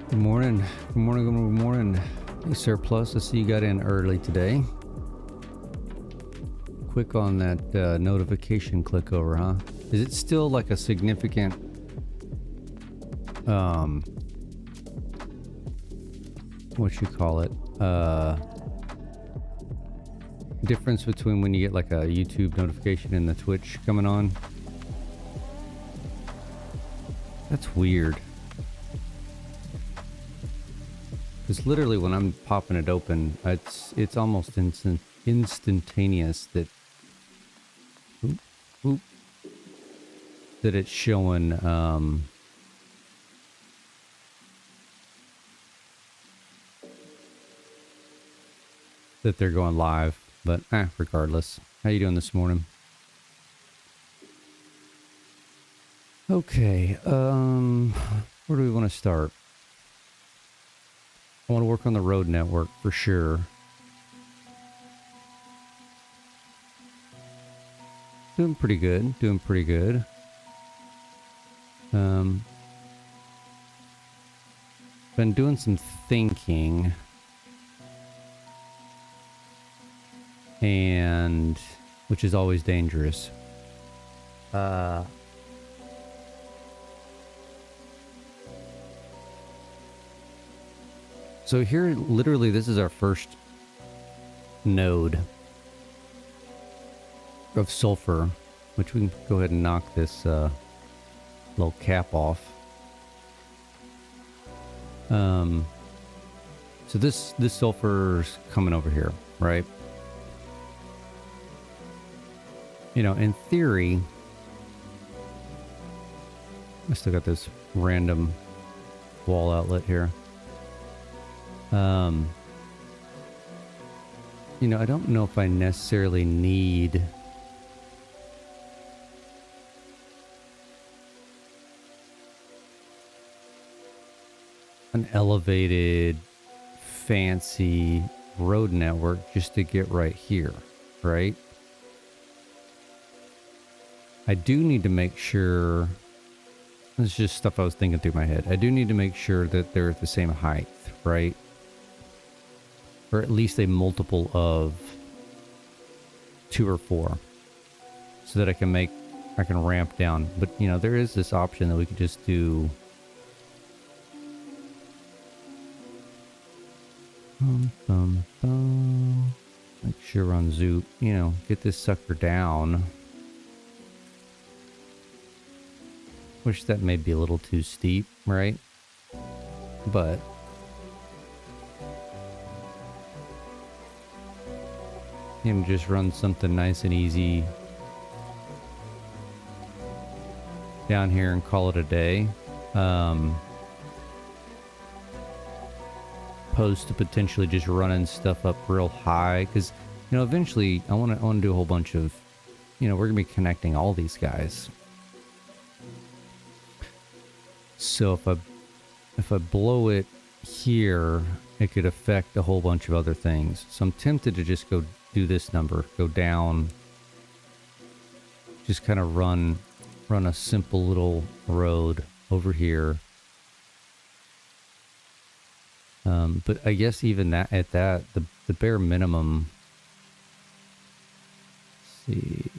Good morning. Good morning. Good morning. Hey, Surplus. I see you got in early today. Quick on that notification click over, huh? Is it still like a significant what you call it? Difference between when you get like a YouTube notification and the Twitch coming on? That's weird. Because literally when I'm popping it open, it's almost instantaneous that that it's showing that they're going live. But regardless. How you doing this morning? Okay, where do we want to start? I want to work on the road network for sure. Doing pretty good. Doing pretty good. Been doing some thinking. And which is always dangerous. So here, literally, this is our first node of sulfur, which we can go ahead and knock this little cap off. So this sulfur's coming over here, right? You know, in theory, I still got this random wall outlet here. You know, I don't know if I necessarily need an elevated, fancy road network just to get right here, right? I do need to make sure, this is just stuff I was thinking through my head. I do need to make sure that they're at the same height, right? Or at least a multiple of 2 or 4 so that I can ramp down. But, you know, there is this option that we could just do. Make sure we're on Zoop, you know, get this sucker down. Which that may be a little too steep, right? But him just run something nice and easy down here and call it a day. Opposed to potentially just running stuff up real high, because you know eventually I want to do a whole bunch of, you know, we're gonna be connecting all these guys. So if I blow it here, it could affect a whole bunch of other things. So I'm tempted to just go do this number, go down, just kind of run a simple little road over here. But I guess even that at that, the bare minimum. Let's see.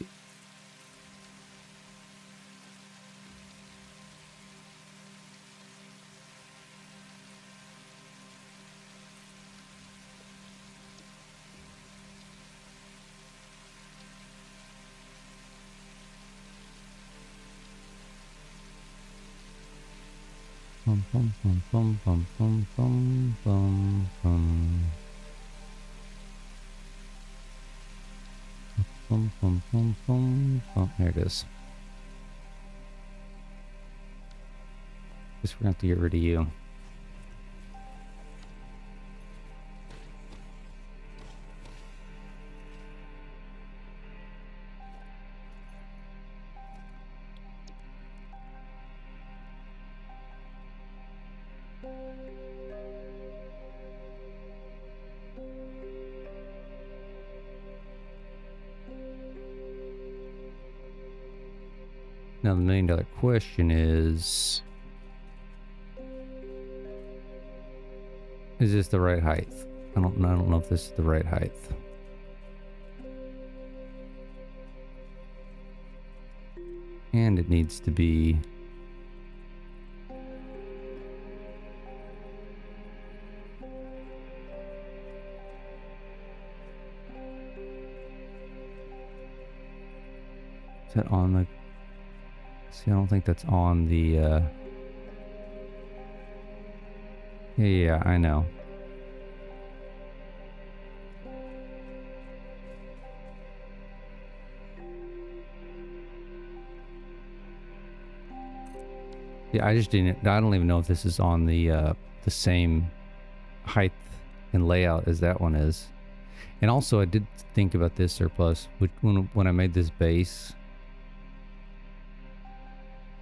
Bum, bum, bum, bum, bum, bum, bum, bum, bum. Bum, bum, bum, bum, bum. There it is. Guess we're gonna have to get rid of you. Now the $1 million question is, Is this the right height? I don't know if this is the right height. And it needs to be... Is that on the... See, I don't think that's on the... Yeah, I know. Yeah, I just didn't... I don't even know if this is on the same height and layout as that one is. And also, I did think about this surplus when I made this base.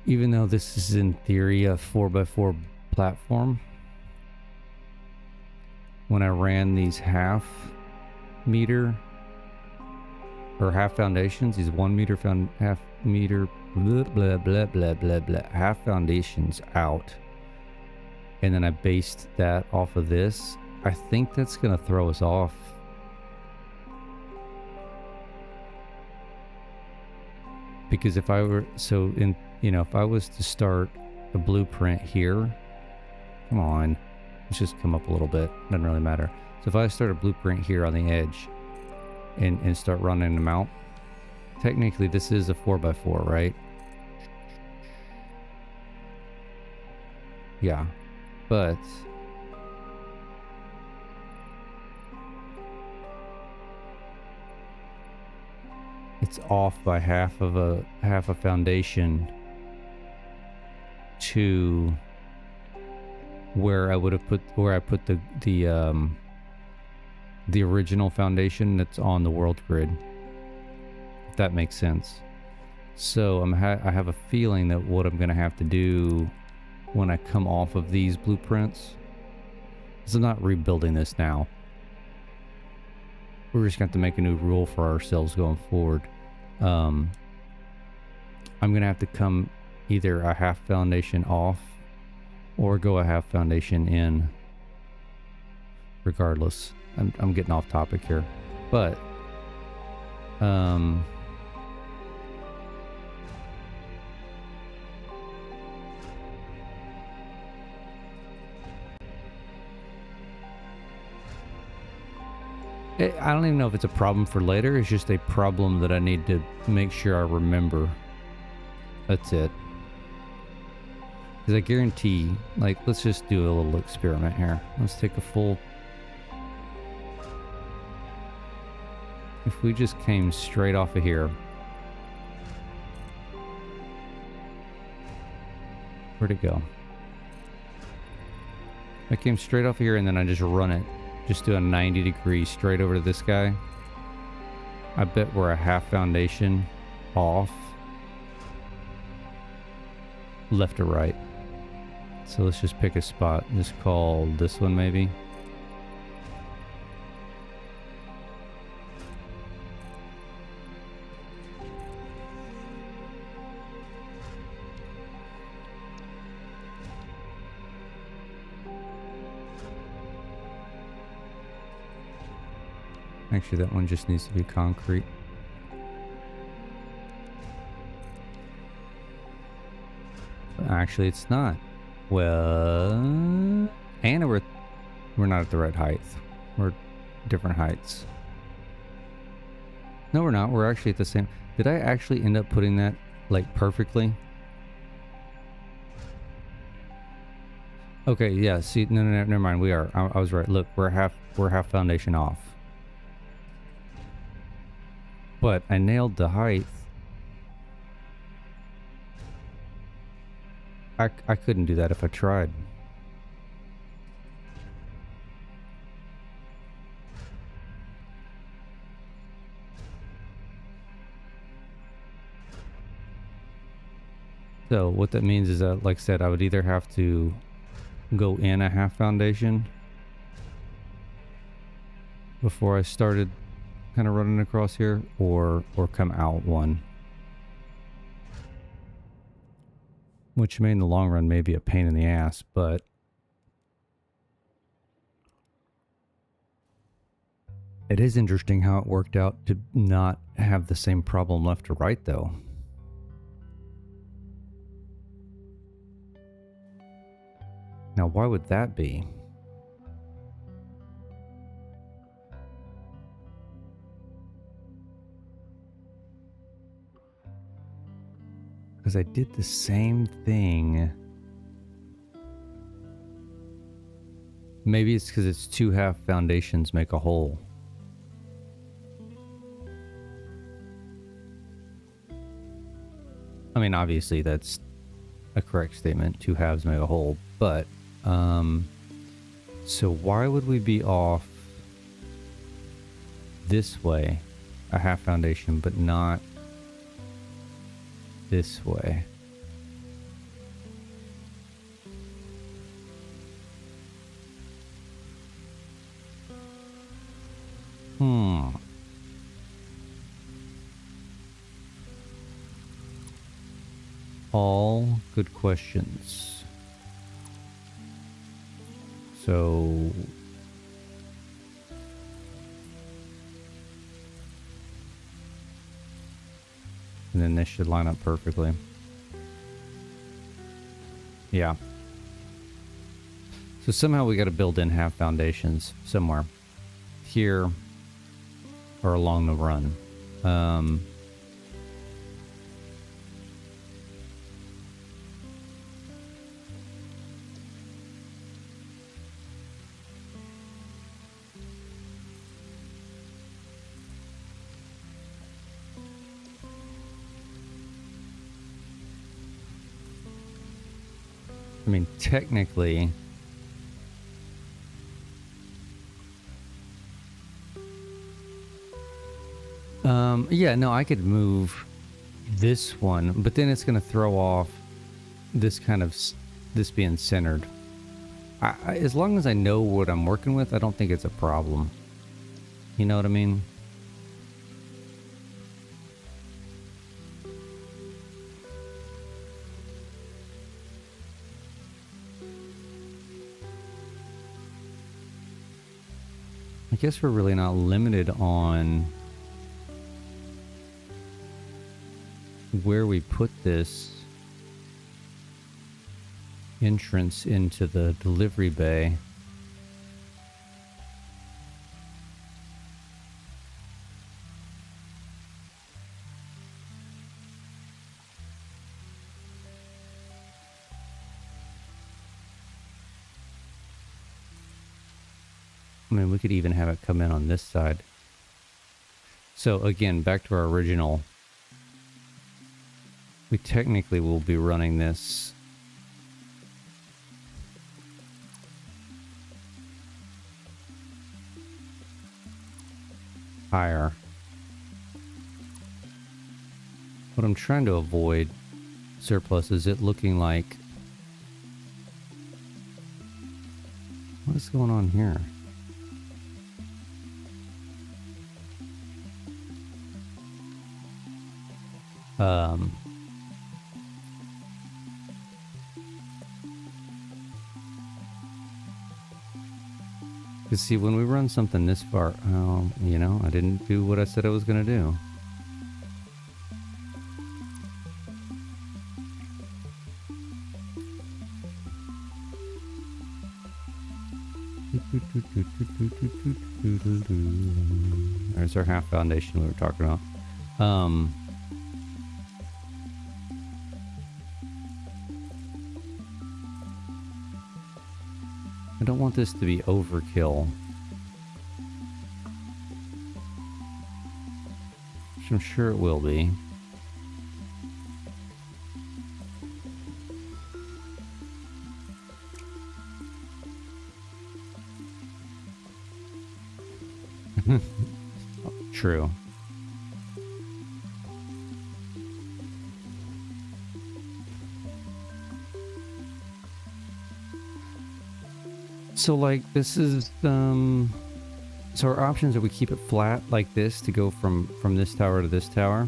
Even though this is in theory a 4x4 platform, when I ran these half meter or half foundations, these 1 meter half meter blah blah blah blah blah blah half foundations out, and then I based that off of this, I think that's gonna throw us off. Because if I were if I was to start a blueprint here, come on, let's just come up a little bit, doesn't really matter. So if I start a blueprint here on the edge and start running them out, technically this is a 4x4, right? Yeah, but it's off by half a foundation to where I would have put I put the original foundation that's on the world grid, if that makes sense. So I have a feeling that what I'm gonna have to do when I come off of these blueprints is I'm not rebuilding this now. We're just going to have to make a new rule for ourselves going forward. I'm going to have to come either a half foundation off or go a half foundation in. Regardless, I'm getting off topic here, but I don't even know if it's a problem for later. It's just a problem that I need to make sure I remember. That's it. Because I guarantee, like, let's just do a little experiment here. Let's take a full... If we just came straight off of here. Where'd it go? I came straight off of here and then I just run it. Just do a 90 degrees straight over to this guy. I bet we're a half foundation off. Left or right. So let's just pick a spot. Just call this one maybe. Actually, that one just needs to be concrete. But actually, it's not. Well, and we're not at the right height. We're different heights. No, we're not. We're actually at the same. Did I actually end up putting that like perfectly? Okay, yeah. See, no, never mind. We are. I was right. Look, we're half foundation off. But I nailed the height. I couldn't do that if I tried. So what that means is that, like I said, I would either have to go in a half foundation before I started kind of running across here, or come out one, which may in the long run may be a pain in the ass, but It is interesting how it worked out to not have the same problem left to right, though. Now, why would that be? Because I did the same thing. Maybe it's because it's two half foundations make a whole. I mean, obviously that's a correct statement. Two halves make a whole, but so why would we be off this way, a half foundation, but not this way? All good questions. So and then this should line up perfectly. Yeah. So somehow we got to build in half foundations somewhere. Here or along the run. I mean, technically, yeah, no, I could move this one, but then it's going to throw off this kind of, this being centered. As long as I know what I'm working with, I don't think it's a problem. You know what I mean? I guess we're really not limited on where we put this entrance into the delivery bay. I mean, we could even have it come in on this side. So again, back to our original. We technically will be running this higher. What I'm trying to avoid, surplus, is it looking like... What is going on here? Because see, when we run something this far, you know, I didn't do what I said I was going to do. There's our half foundation we were talking about. I don't want this to be overkill. Which I'm sure it will be. True. So like this is so our options are we keep it flat like this to go from this tower to this tower,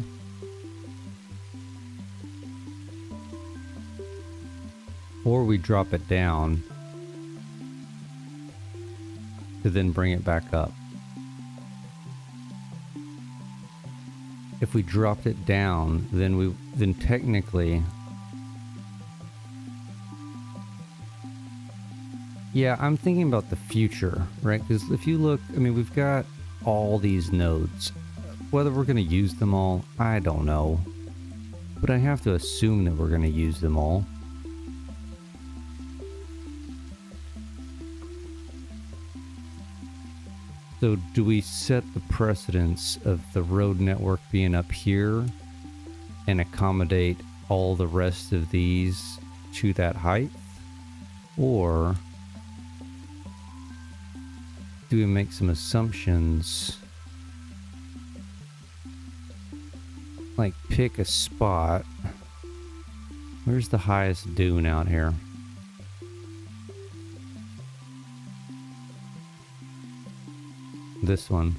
or we drop it down to then bring it back up. if we dropped it down, then technically, yeah, I'm thinking about the future, right? Because if you look, I mean, we've got all these nodes. Whether we're going to use them all, I don't know. But I have to assume that we're going to use them all. So do we set the precedence of the road network being up here and accommodate all the rest of these to that height? Or do we make some assumptions? Like pick a spot. Where's the highest dune out here? This one.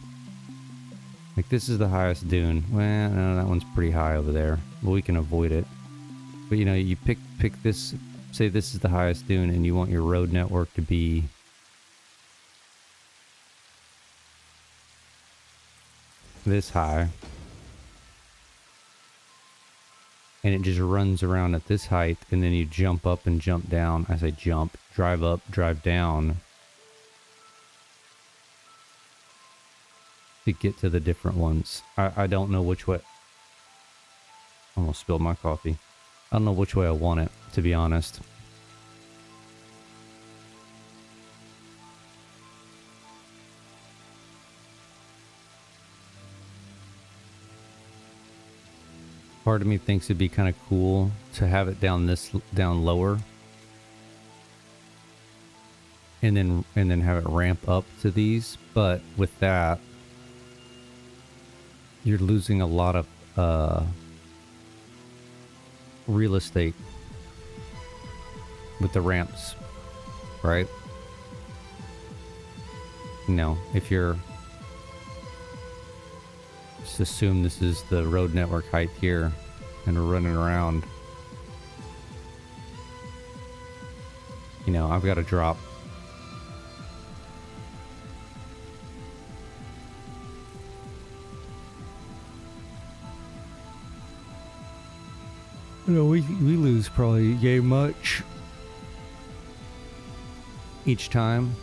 Like this is the highest dune. Well, no, that one's pretty high over there. Well, we can avoid it. But you know, you pick this, say this is the highest dune and you want your road network to be this high. And it just runs around at this height, and then you jump up and jump down. I say jump, drive up, drive down to get to the different ones. I don't know which way. Almost spilled my coffee. I don't know which way I want it, to be honest. Part of me thinks it'd be kind of cool to have it down lower, and then have it ramp up to these. But with that, you're losing a lot of real estate with the ramps, right? You know, if you're just assume this is the road network height here and we're running around, you know, I've got to drop we lose probably yay much each time.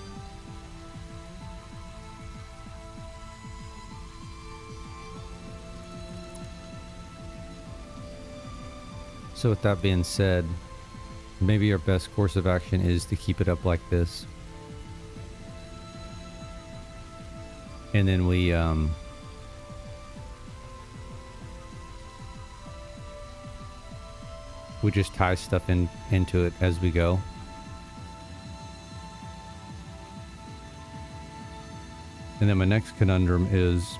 So with that being said, maybe our best course of action is to keep it up like this. And then we just tie stuff into it as we go. And then my next conundrum is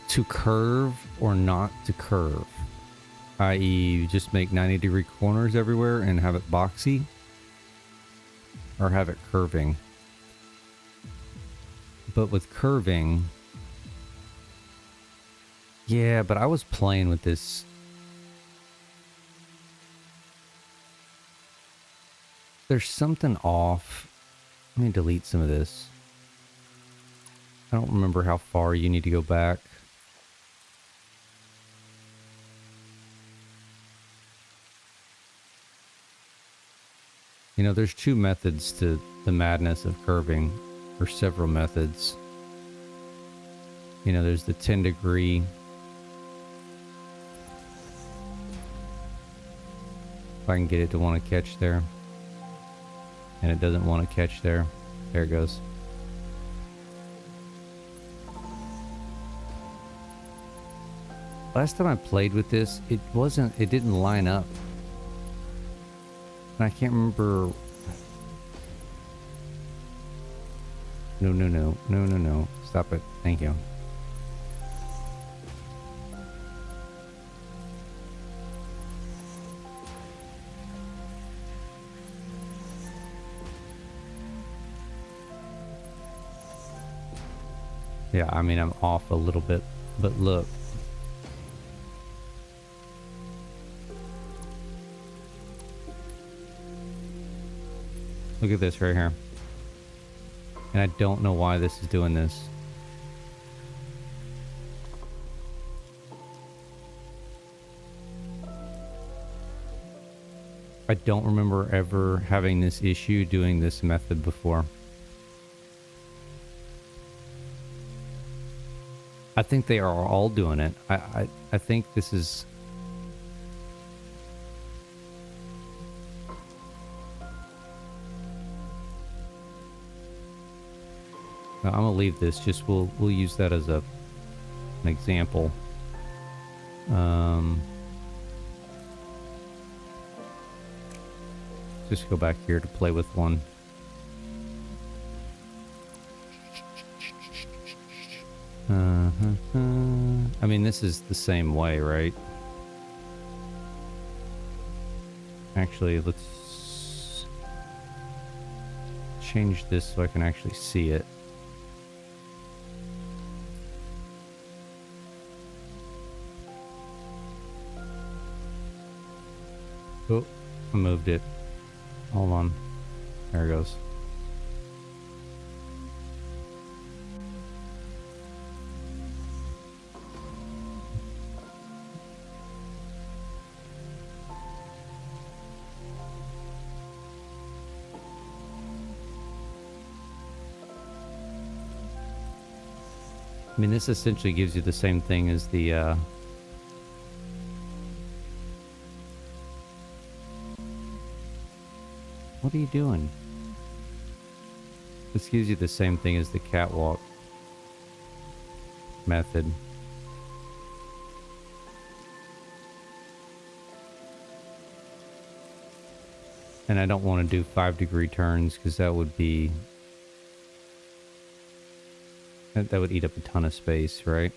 to curve or not to curve, i.e. just make 90-degree corners everywhere and have it boxy, or have it curving. But with curving, yeah, but I was playing with this. There's something off. Let me delete some of this. I don't remember how far you need to go back. You know, there's two methods to the madness of curving, or several methods. You know, there's the 10-degree. If I can get it to want to catch there. And it doesn't want to catch there. There it goes. Last time I played with this, it didn't line up. And I can't remember. No. Stop it. Thank you. Yeah, I mean, I'm off a little bit, but look. Look at this right here. And I don't know why this is doing this. I don't remember ever having this issue doing this method before. I think they are all doing it. I think this is... I'm gonna leave this. Just we'll use that as an example. Just go back here to play with one. I mean, this is the same way, right? Actually, let's change this so I can actually see it. Oh, I moved it. Hold on. There it goes. I mean, this essentially gives you the same thing as the, What are you doing? This gives you the same thing as the catwalk method. And I don't want to do 5-degree turns because that would be... That would eat up a ton of space, right?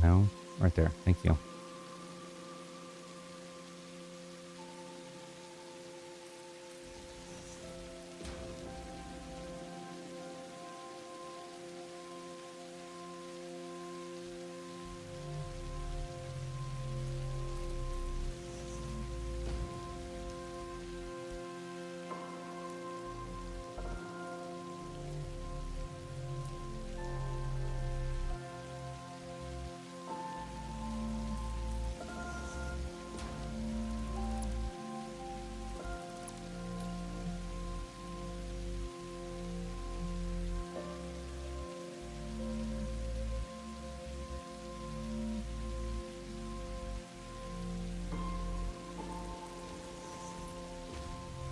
No? Right there. Thank you.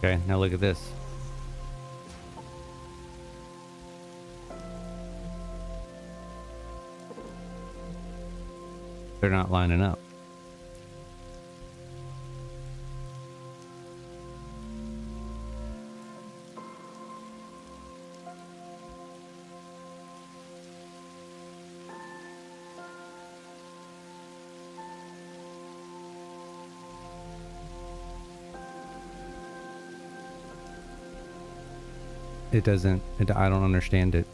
Okay, now look at this. They're not lining up. It doesn't, I don't understand it.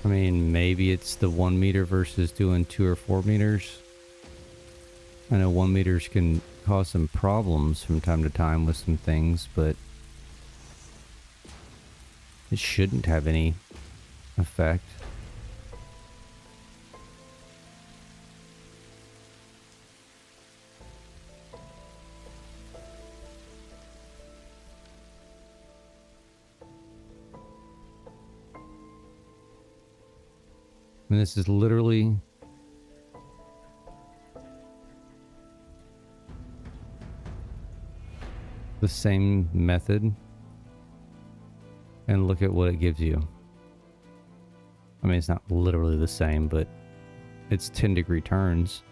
I mean, maybe it's the 1 meter versus doing 2 or 4 meters. I know 1 meters can cause some problems from time to time with some things, but it shouldn't have any effect. And this is literally the same method. And look at what it gives you. I mean, it's not literally the same, but it's 10-degree turns.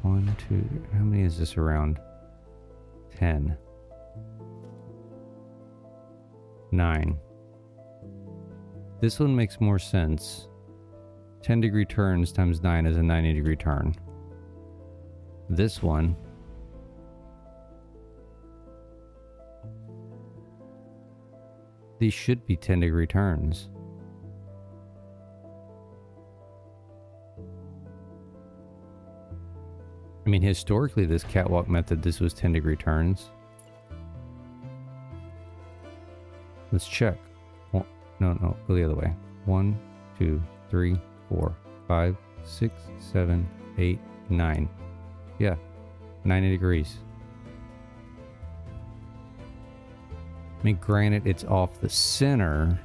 1, 2, how many is this around? 10. 9. This one makes more sense. 10-degree turns times 9 is a 90-degree turn. This one, these should be 10-degree turns. I mean, historically, this catwalk method, this was 10-degree turns. Let's check. Oh, no, go the other way. 1, 2, 3, 4, 5, 6, 7, 8, 9. Yeah, 90 degrees. I mean, granted, it's off the center.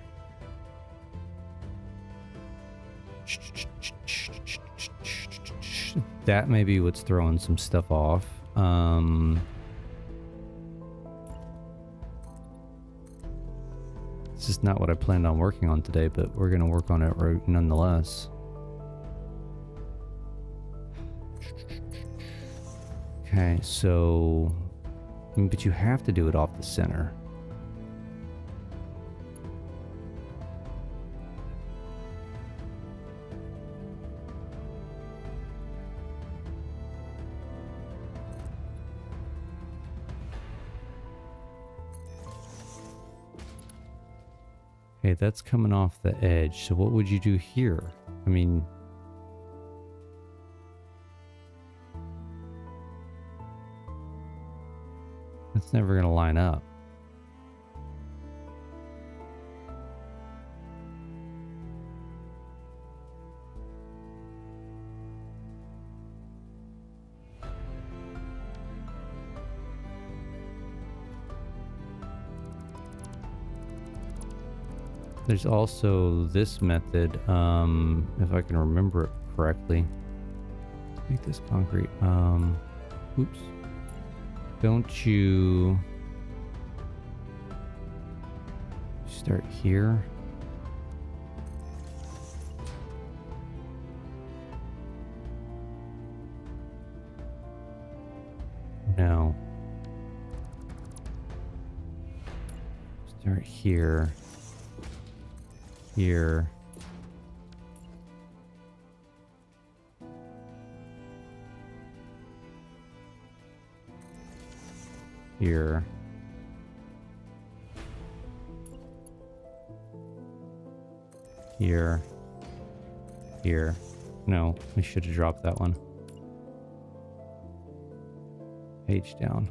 That may be what's throwing some stuff off. This is not what I planned on working on today, but we're going to work on it nonetheless. Okay, so... but you have to do it off the center. Okay, that's coming off the edge. So what would you do here? I mean... it's never going to line up. There's also this method, if I can remember it correctly. Make this concrete. Oops. Don't you start here? No. Start here. Here. Here. Here. Here. No, we should have dropped that one. Page down.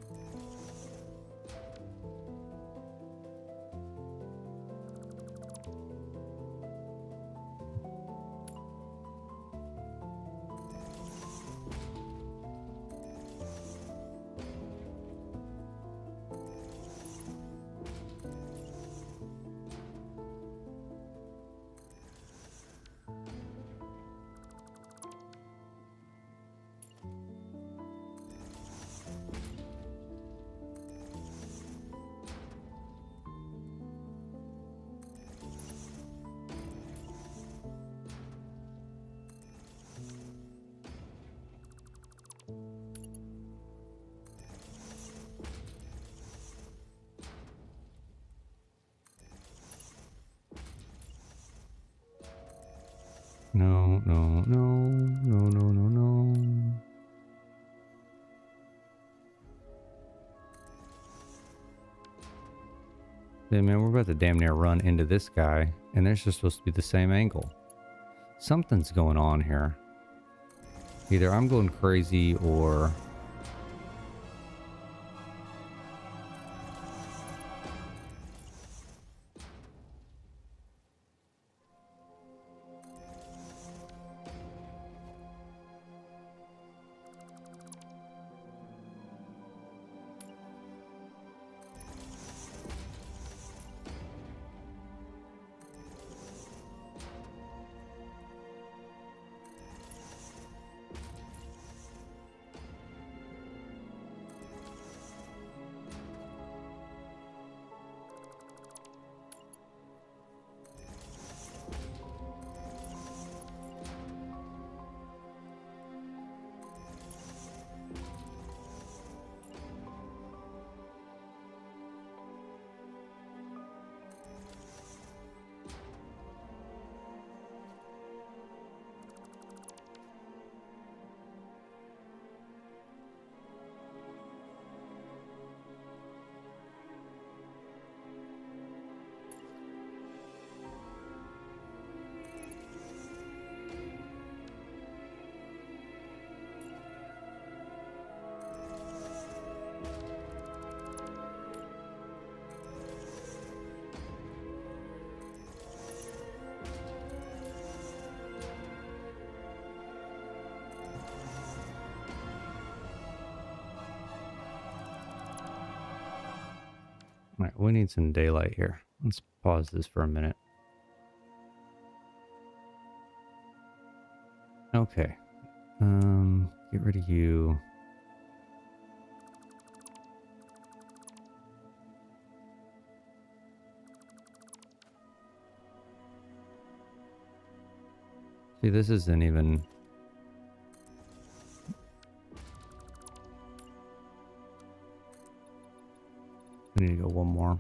No, no, no, no, no, no, no. Yeah, man, we're about to damn near run into this guy, and they're just supposed to be the same angle. Something's going on here. Either I'm going crazy or... All right, we need some daylight here. Let's pause this for a minute. Okay. Get rid of you. See, this isn't even... We need to go one more.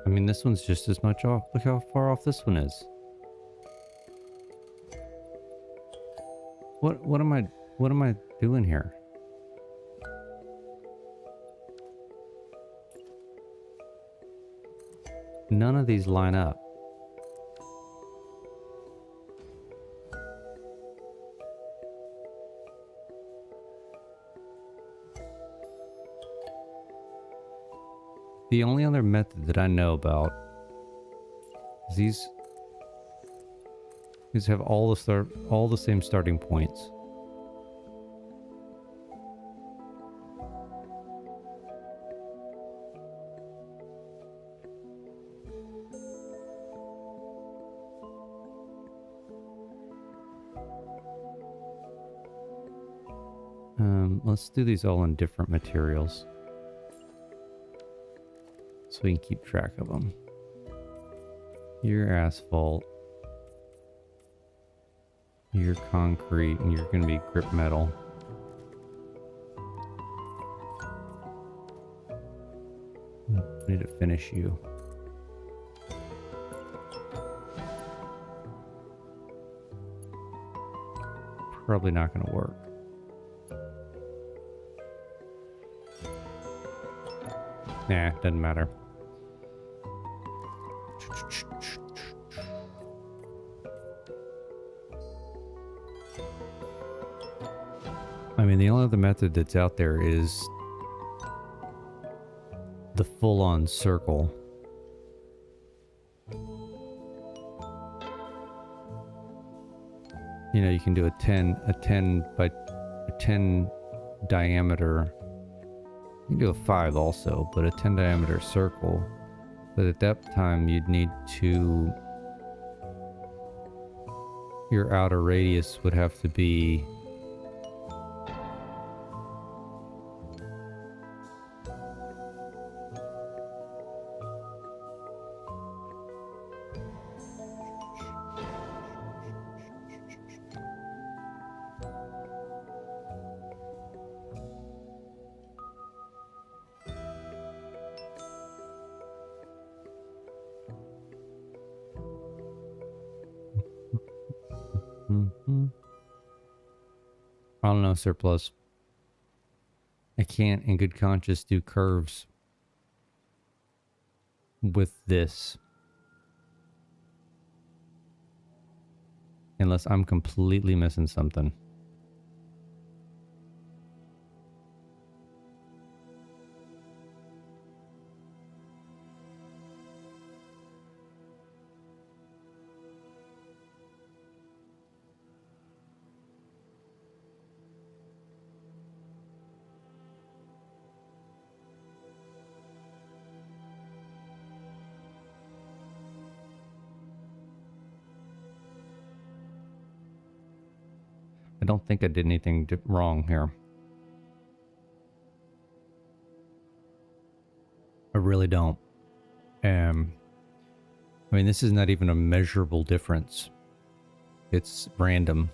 I mean, this one's just as much off. Look how far off this one is. What am I doing here? None of these line up. The only other method that I know about is these have all the same starting points. Let's do these all in different materials so we can keep track of them. You're asphalt, you're concrete, and you're going to be grip metal. I need to finish you. Probably not going to work. Nah, doesn't matter. I mean, the only other method that's out there is the full-on circle. You know, you can do a 10 by 10 diameter. You can do a 5 also, but a 10 diameter circle. But at that time, you'd need to... Your outer radius would have to be... I don't know, Surplus. I can't in good conscience do curves with this. Unless I'm completely missing something. I don't think I did anything wrong here. I really don't. I mean, this is not even a measurable difference. It's random.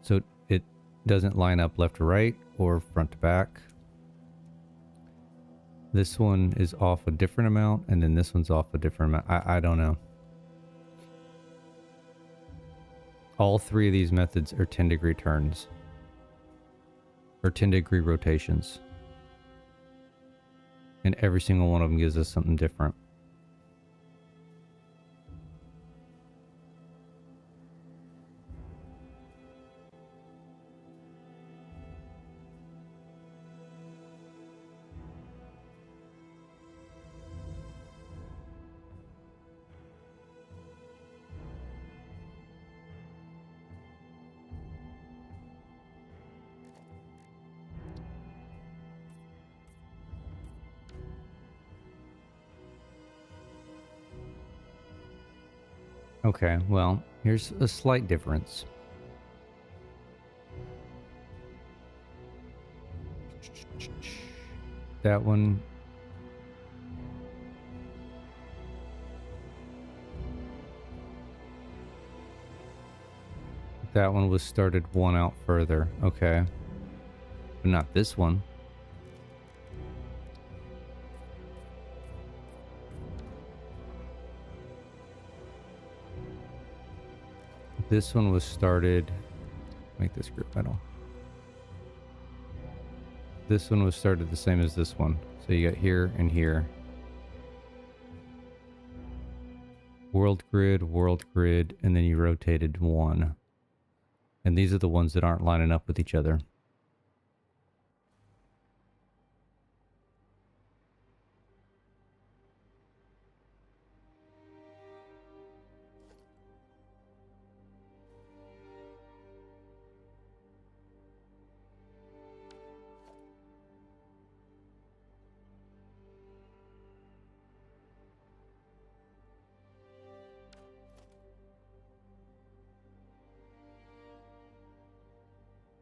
So it doesn't line up left to right or front to back. This one is off a different amount, and then this one's off a different amount. I don't know. All three of these methods are 10-degree turns. Or 10-degree rotations. And every single one of them gives us something different. Okay, well, here's a slight difference. That one. That one was started one out further. Okay. But not this one. This one was started. Make this group metal. This one was started the same as this one. So you got here and here. World grid, and then you rotated one. And these are the ones that aren't lining up with each other.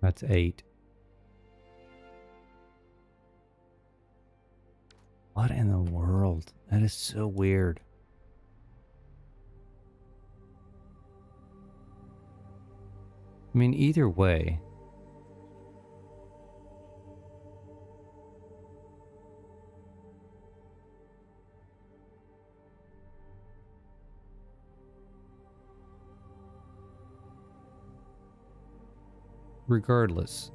That's 8. What in the world? That is so weird. I mean, either way. Regardless,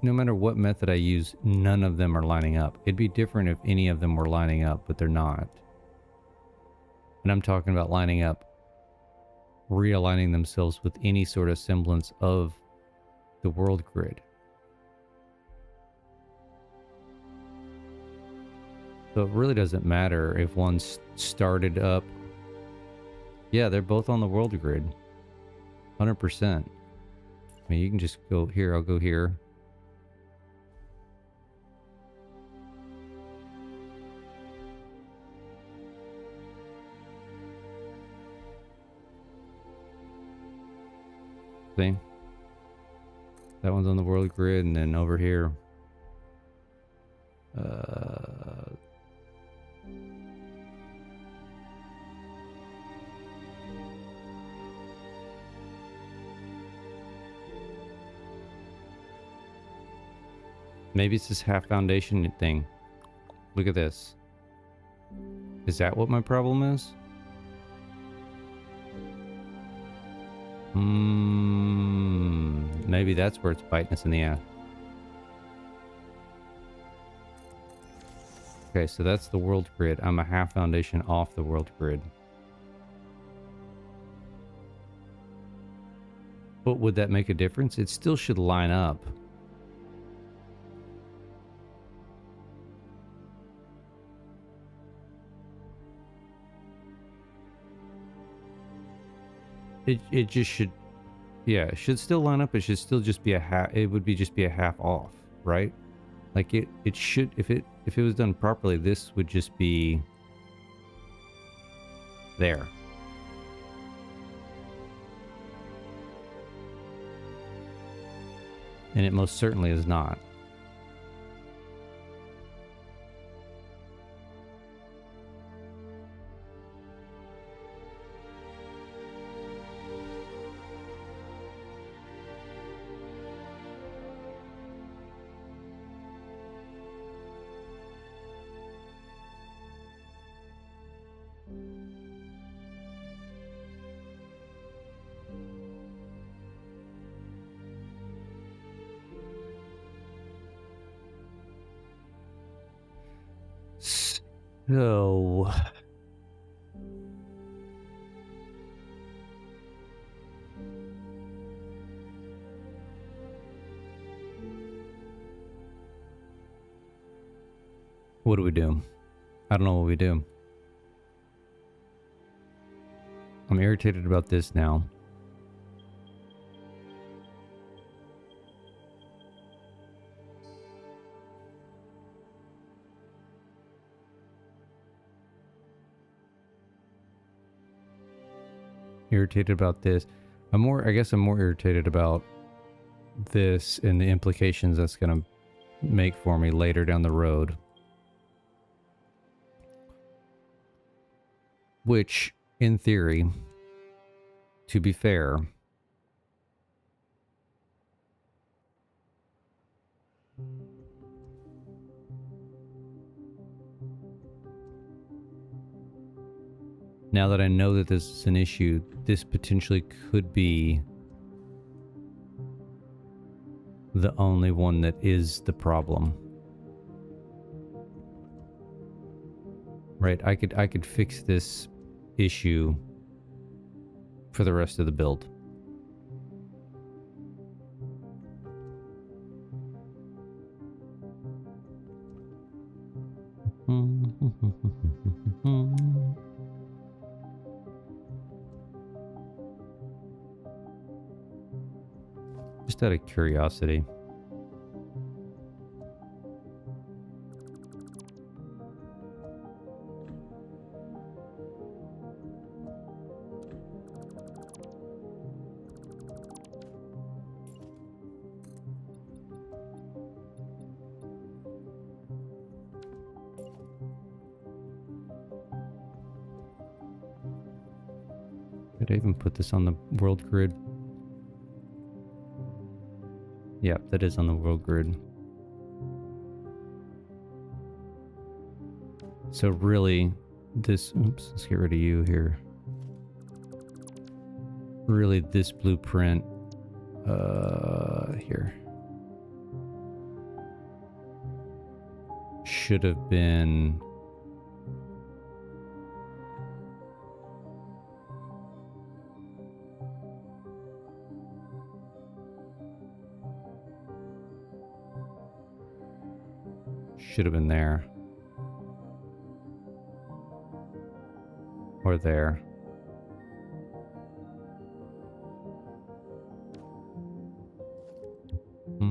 no matter what method I use, none of them are lining up. It'd be different if any of them were lining up, but they're not. And I'm talking about lining up, realigning themselves with any sort of semblance of the world grid. So it really doesn't matter if one's started up. Yeah, they're both on the world grid. 100%. I mean, you can just go here. I'll go here. See? That one's on the world grid, and then over here. Maybe it's this half foundation thing. Look at this. Is that what my problem is? Maybe that's where it's biting us in the ass. Okay, so that's the world grid. I'm a half foundation off the world grid. But would that make a difference? It still should line up. It just should, yeah, it should still line up. It should still just be a half. It would be just be a half off, right? Like it should, if it was done properly, this would just be there. And it most certainly is not. So what do we do? I don't know what we do. I'm irritated about this now. irritated about this. I guess I'm more irritated about this and the implications that's going to make for me later down the road. Which, in theory, to be fair, now that I know that this is an issue, this potentially could be the only one that is the problem. Right? I could fix this issue for the rest of the build. Just out of curiosity. Did I even put this on the world grid? Yeah, that is on the world grid. So really, this... Oops, let's get rid of you here. Really, this blueprint... here. Should have been... Should have been there. Or there. I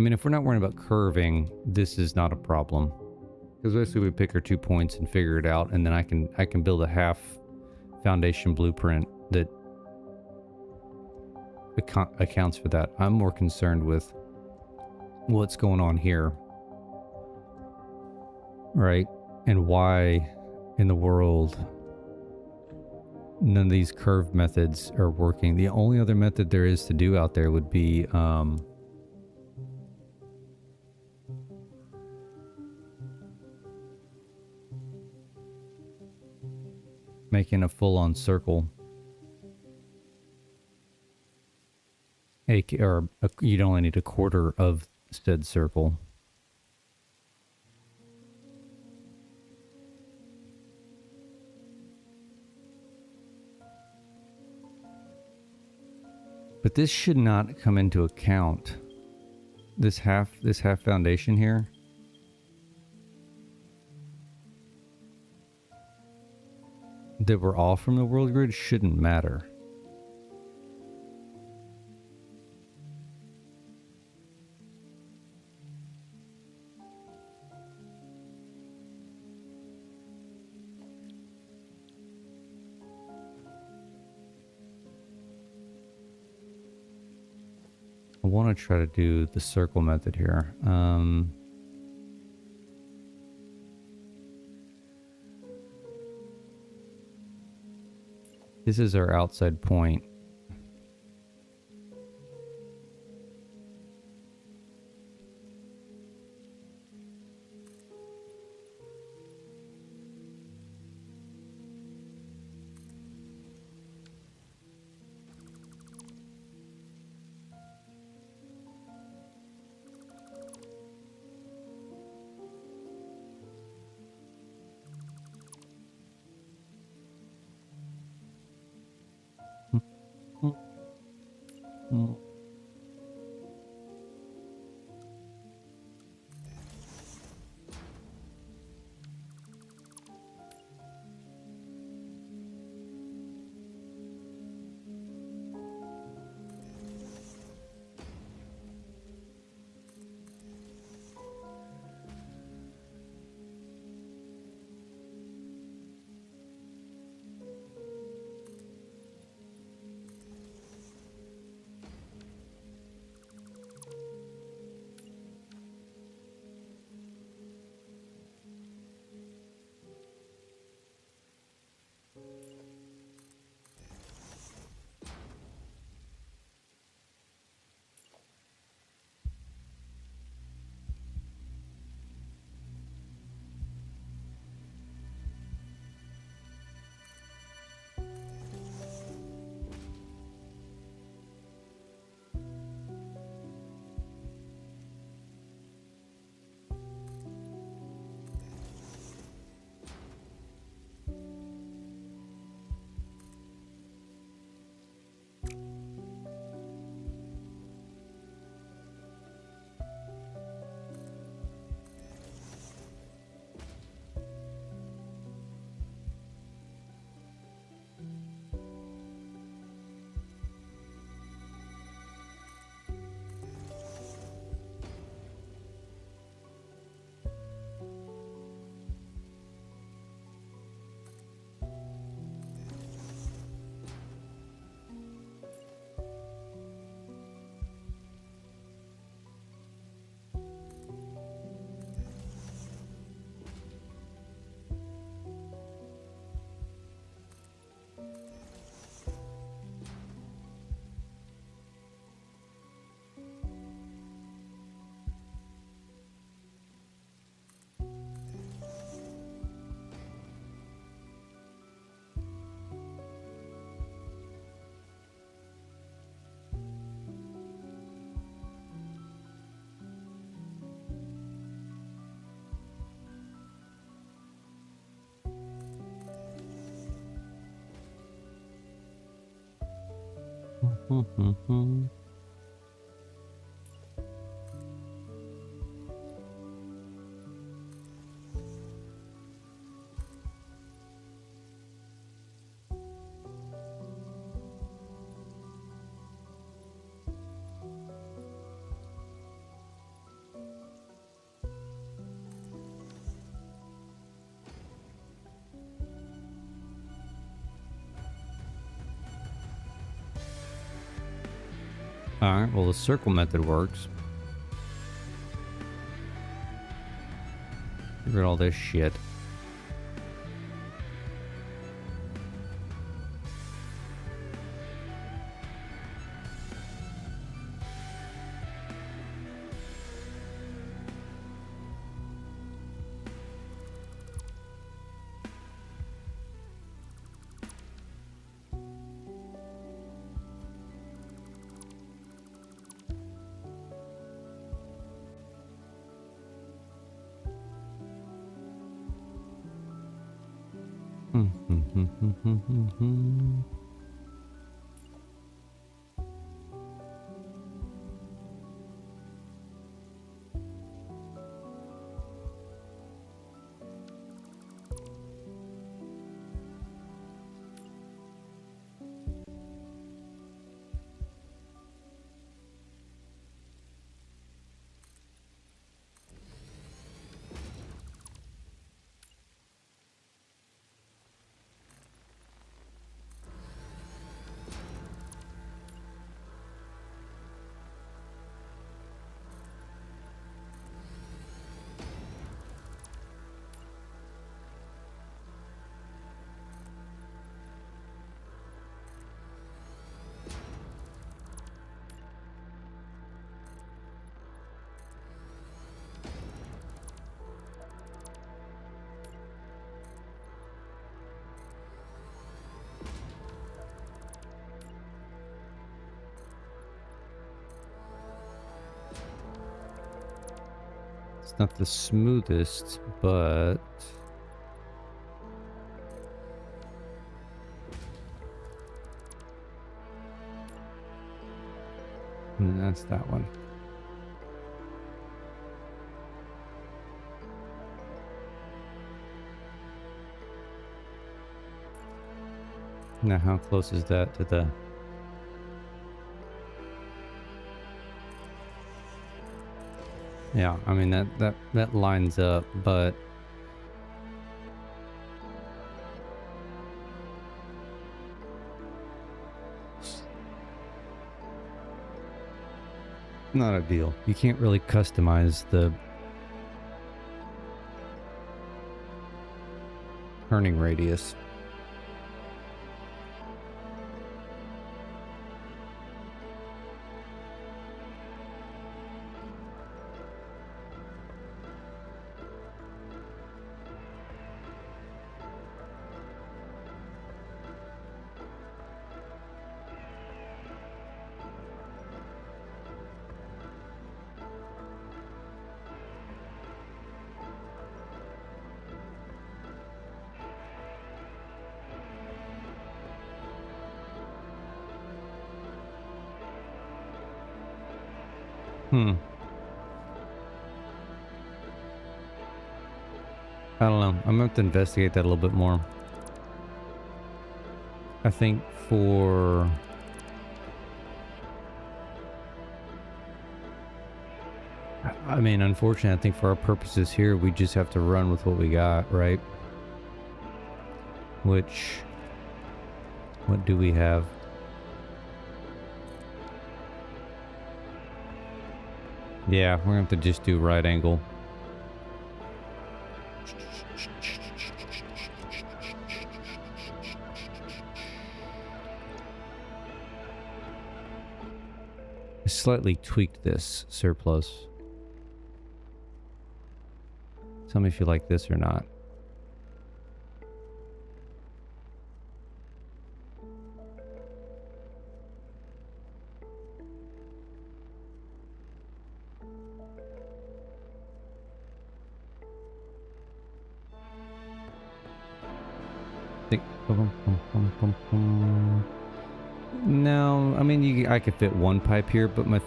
mean, if we're not worrying about curving, this is not a problem. Because basically we pick our 2 points and figure it out, and then I can build a half foundation blueprint that accounts for that. I'm more concerned with what's going on here, right? And why in the world none of these curve methods are working. The only other method there is to do out there would be making a full-on circle. You'd only need a quarter of said circle. But this should not come into account. This half foundation here. That we're all from the world grid shouldn't matter. I want to try to do the circle method here. This is our outside point. Alright, well the circle method works. Get rid of all this shit. It's not the smoothest, but and that's that one. Now how close is that to the... Yeah, I mean that lines up, but not a deal. You can't really customize the turning radius. I don't know. I'm gonna have to investigate that a little bit more. I think for... I mean, unfortunately, I think for our purposes here, we just have to run with what we got, right? Which... What do we have? Yeah, we're gonna have to just do right angle. I slightly tweaked this surplus. Tell me if you like this or not. Think. No, I mean, I could fit one pipe here, but my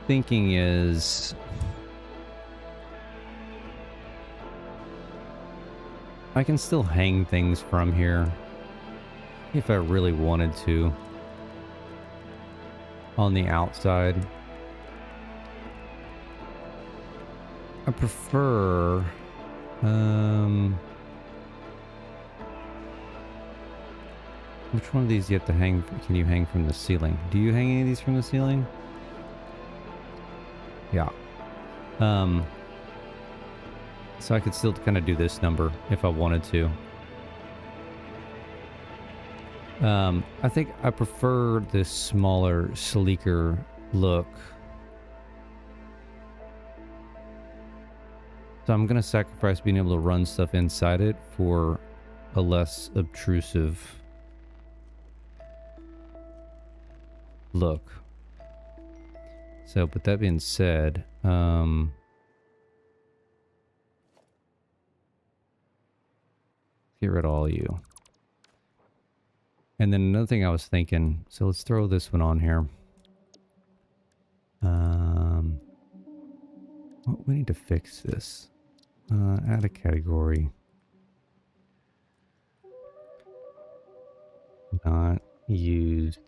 thinking is... I can still hang things from here if I really wanted to on the outside. I prefer which one of these do you have to hang? Can you hang from the ceiling? Do you hang any of these from the ceiling? Yeah. So I could still kind of do this number if I wanted to. I think I prefer this smaller, sleeker look. So I'm going to sacrifice being able to run stuff inside it for a less obtrusive look. So, but that being said, get rid of all of you. And then another thing I was thinking, so let's throw this one on here. Well, we need to fix this. Add a category. Not used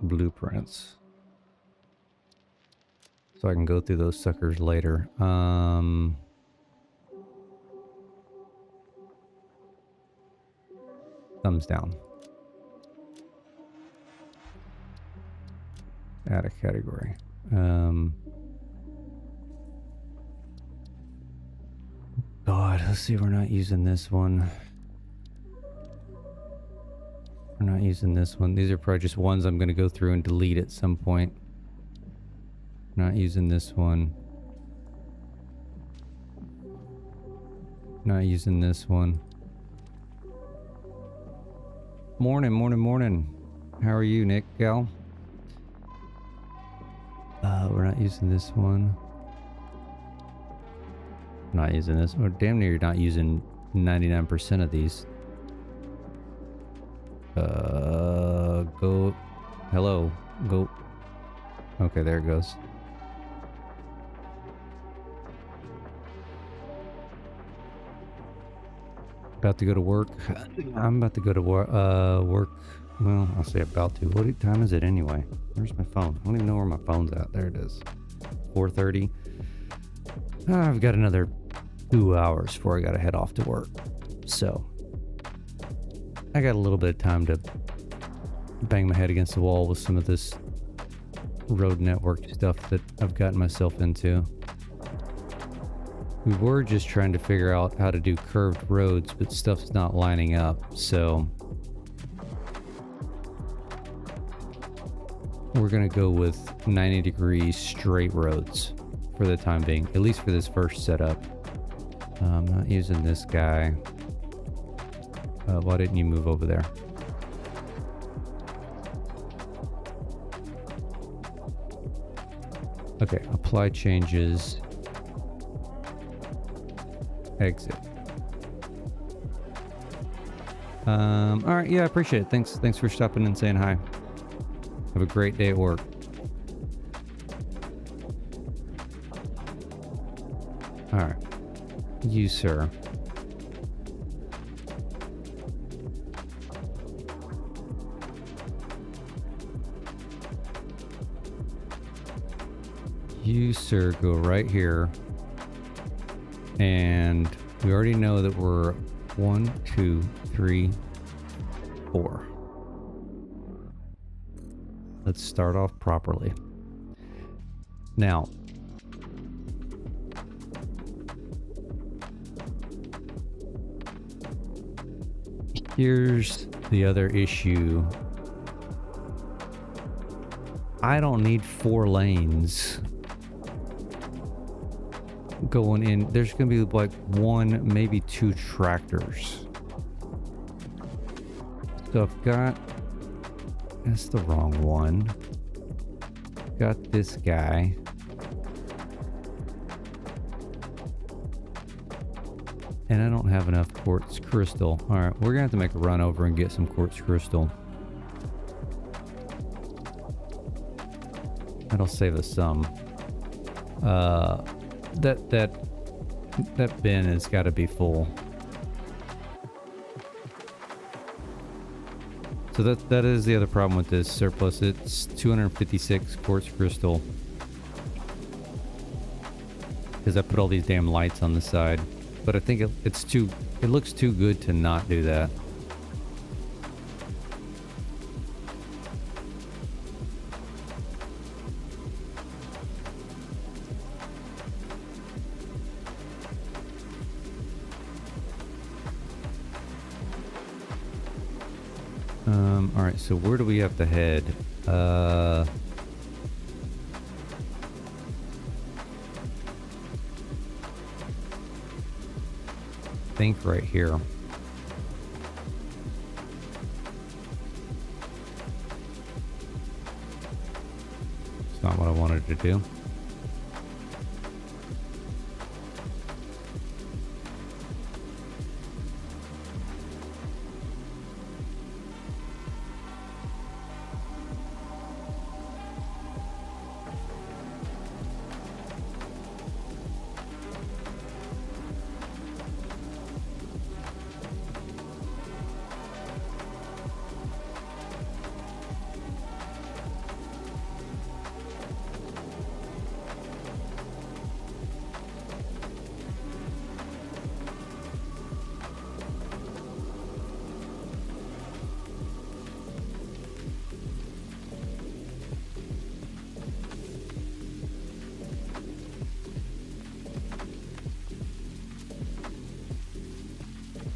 blueprints. So I can go through those suckers later. Thumbs down. Add a category. God, let's see, we're not using this one. We're not using this one. These are probably just ones I'm going to go through and delete at some point. Not using this one. Not using this one. Morning, morning, morning. How are you, Nick, gal? We're not using this one. Not using this. Or damn near you're not using 99% of these. Go. Hello. Go. Okay, there it goes. About to go to work. I'm about to go to work. Well, I'll say about to. What time is it anyway? Where's my phone? I don't even know where my phone's at. There it is. 4:30. I've got another 2 hours before I gotta head off to work. So I got a little bit of time to bang my head against the wall with some of this road network stuff that I've gotten myself into. We were just trying to figure out how to do curved roads, but stuff's not lining up, so we're gonna go with 90-degree straight roads for the time being, at least for this first setup. I'm not using this guy. Why didn't you move over there? Okay, apply changes. Exit. All right, yeah, I appreciate it. Thanks for stopping and saying hi. Have a great day at work. All right, you, sir. You, sir, go right here. And we already know that we're 1, 2, 3, 4. Let's start off properly. Now, here's the other issue. I don't need 4 lanes going in. There's gonna be like 1, maybe 2 tractors. So I've got, that's the wrong one. Got this guy. And I don't have enough quartz crystal. All right, we're gonna have to make a run over and get some quartz crystal. That'll save us some. That bin has got to be full. So that is the other problem with this surplus. It's 256 quartz crystal. Because I put all these damn lights on the side. But I think it looks too good to not do that. Alright, so where do we have to head? I think right here. It's not what I wanted to do.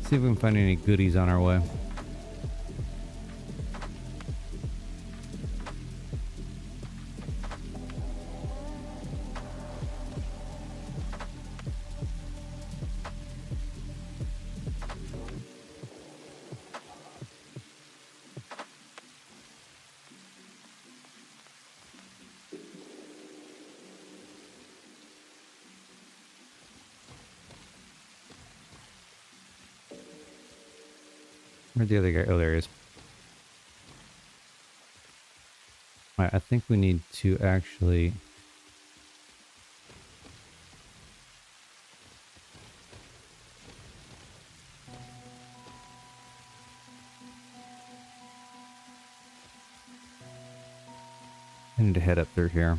See if we can find any goodies on our way. Where'd the other guy? Oh, there he is. Alright, I think we need to actually... I need to head up through here.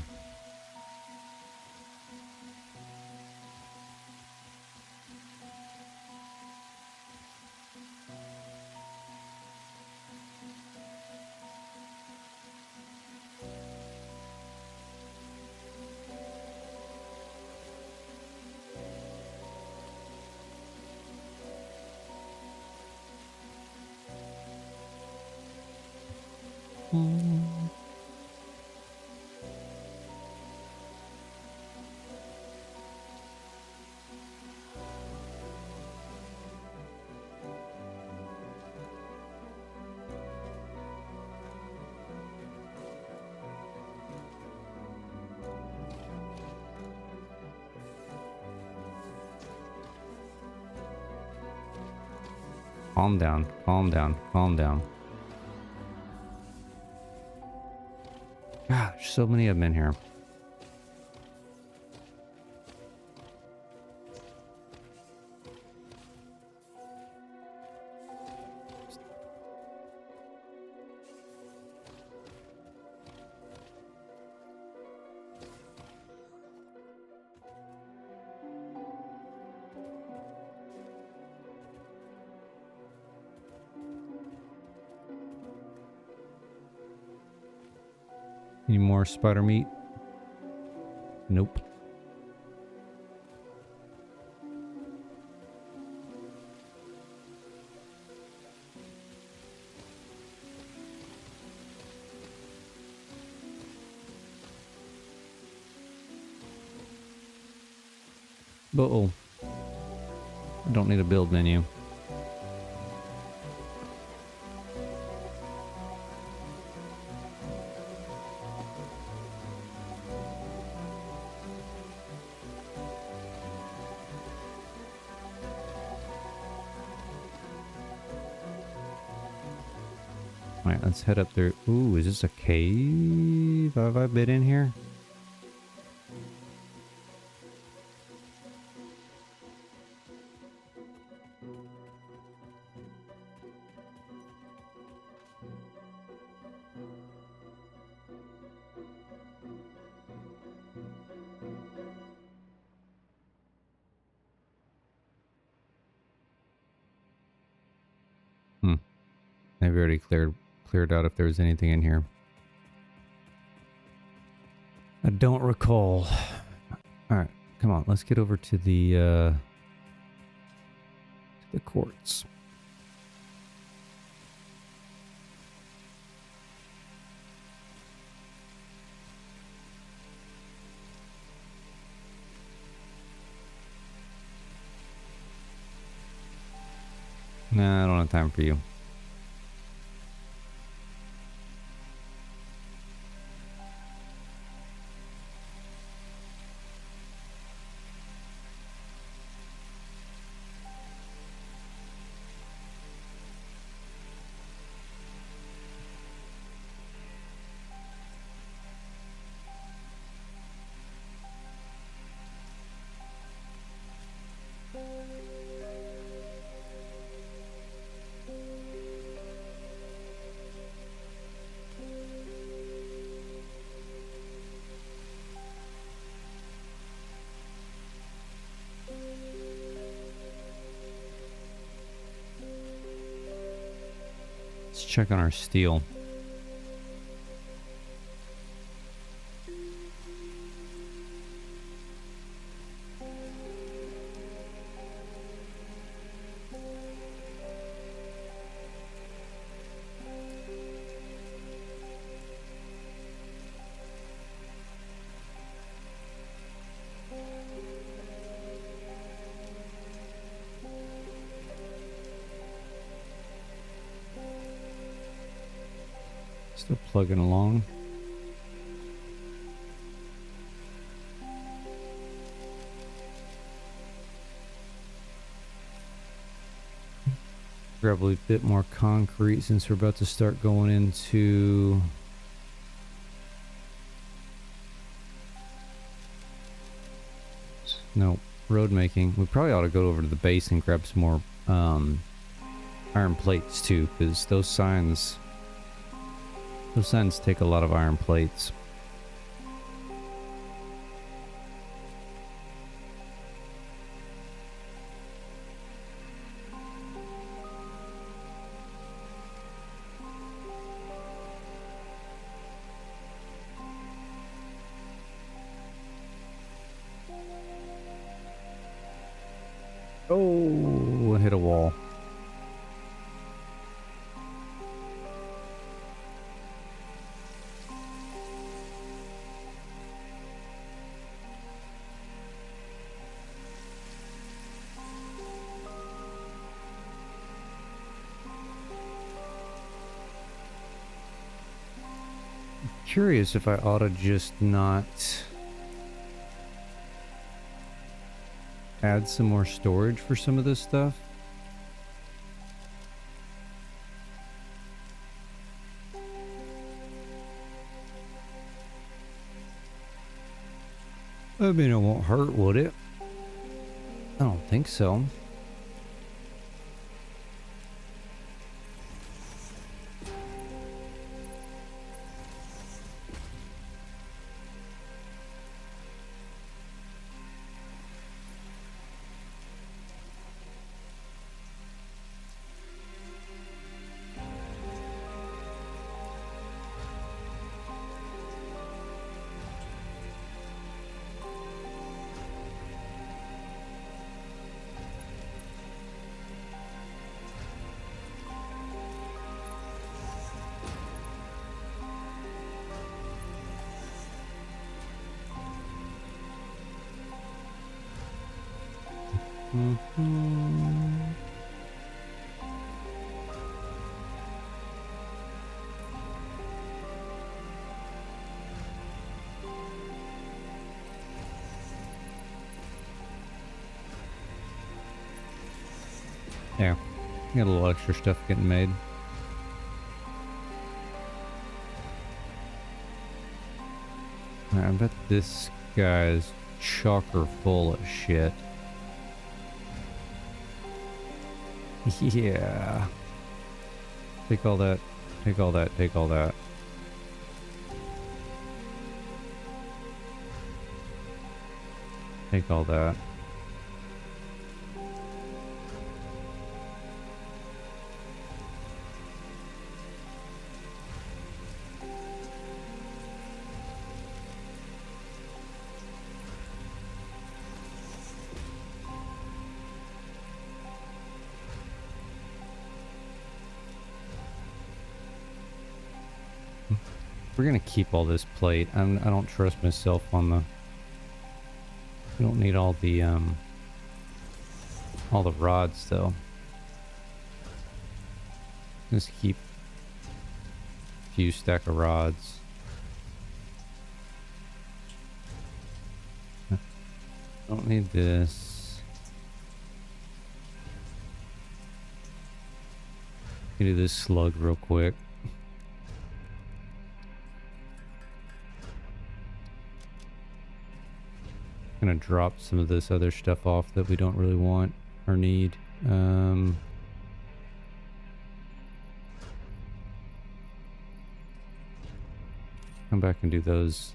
Calm down, calm down, calm down. Gosh, so many of them in here. Any more spider meat? Nope. Uh-oh. I don't need a build menu. Alright, let's head up there. Ooh, is this a cave? Have I been in here? I've already cleared out if there was anything in here. I don't recall. All right, come on. Let's get over to the quartz. Nah, I don't have time for you. Let's check on our steel. Still plugging along. Grab a bit more concrete since we're about to start going into road making. We probably ought to go over to the base and grab some more iron plates too, because those signs take a lot of iron plates. Oh, I hit a wall. Curious if I ought to just not add some more storage for some of this stuff. I mean, it won't hurt, would it? I don't think so. Yeah, got a little extra stuff getting made. I bet this guy's chocker full of shit. Yeah. Take all that, take all that, take all that. Take all that. We're gonna keep all this plate. I don't trust myself on the... We don't need all the rods though. Just keep a few stack of rods. Don't need this. Do this slug real quick. Gonna drop some of this other stuff off that we don't really want or need. Come back and do those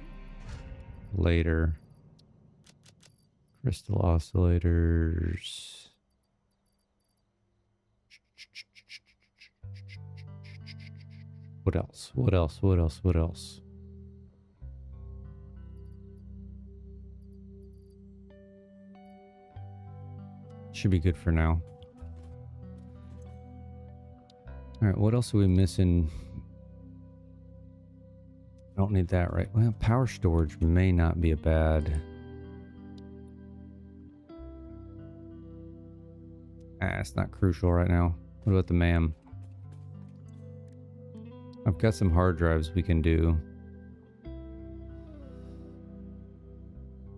later. Crystal oscillators. What else? What else? What else? What else? Should be good for now. Alright, what else are we missing? Don't need that, right? Well, power storage may not be a bad... it's not crucial right now. What about the MAM? I've got some hard drives we can do.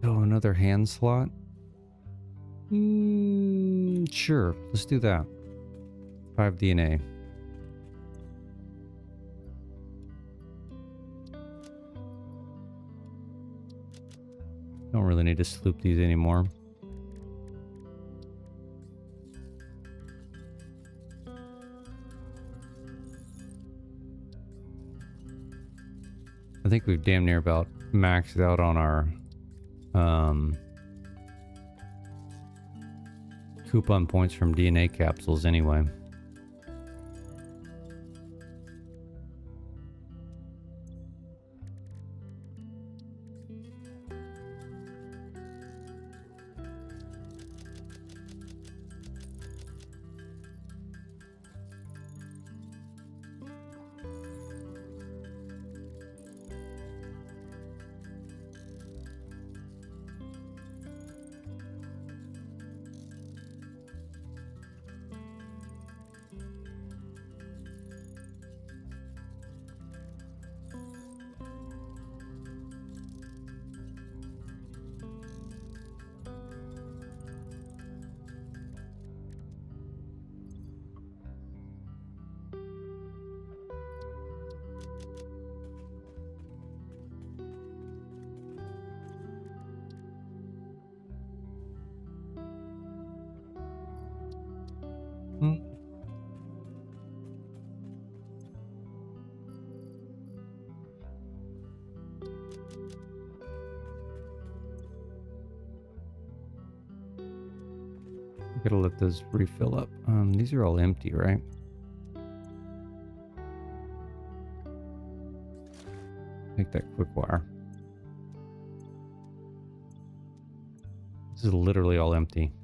Oh, another hand slot? Sure, let's do that. 5 DNA. Don't really need to sloop these anymore. I think we've damn near about maxed out on our coupon points from DNA capsules anyway. Gotta let those refill up. These are all empty, right? Make that quick wire. This is literally all empty.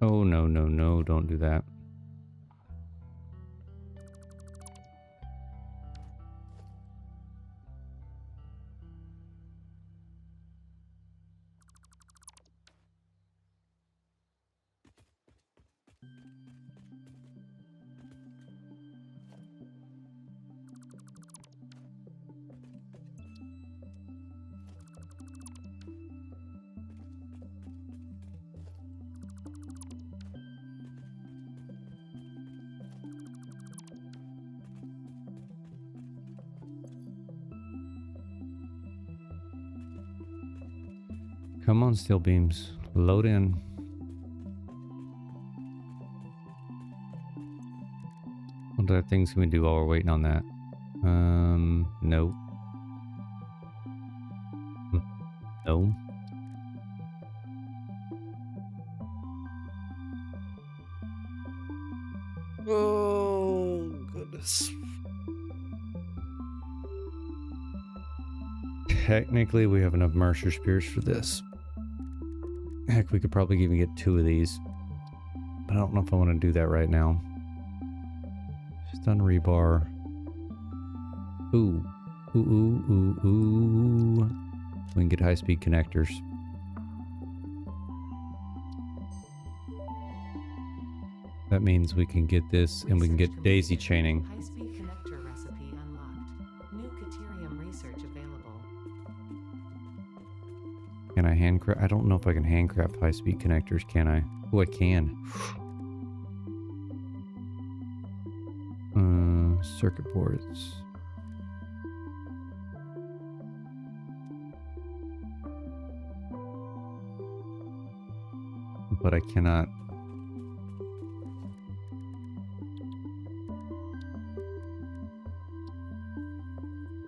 Oh, no, no, no, don't do that. Come on, steel beams. Load in. What other things can we do while we're waiting on that? No. No. Oh, goodness. Technically, we have enough Mercer Spears for this. Heck, we could probably even get 2 of these. But I don't know if I want to do that right now. Stun rebar. Ooh. Ooh, ooh, ooh, ooh. We can get high-speed connectors. That means we can get this and we can get daisy chaining. High-speed connector recipe unlocked. New Caterium research available. Can I handcraft? I don't know if I can handcraft high-speed connectors, can I? Oh, I can. Circuit boards. But I cannot.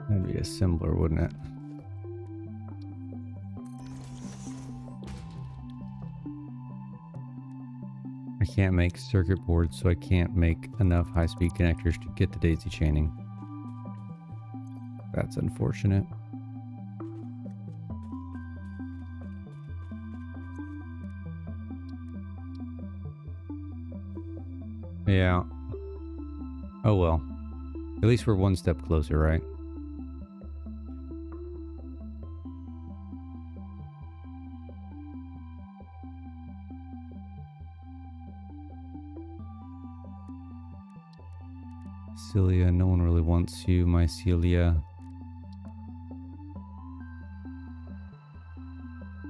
That'd be assembler, wouldn't it? I can't make circuit boards, so I can't make enough high-speed connectors to get the daisy chaining. That's unfortunate. Yeah. Oh well. At least we're one step closer, right? Celia, no one really wants you, my Celia.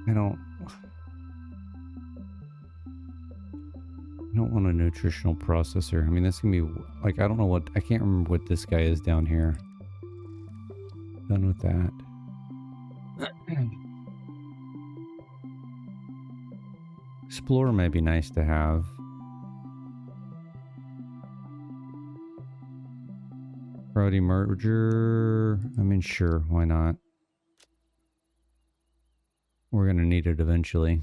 I don't want a nutritional processor. I mean, that's gonna be like, I don't know what, I can't remember what this guy is down here. Done with that. Explorer may be nice to have. Priority merger. I mean, sure, why not? We're gonna need it eventually.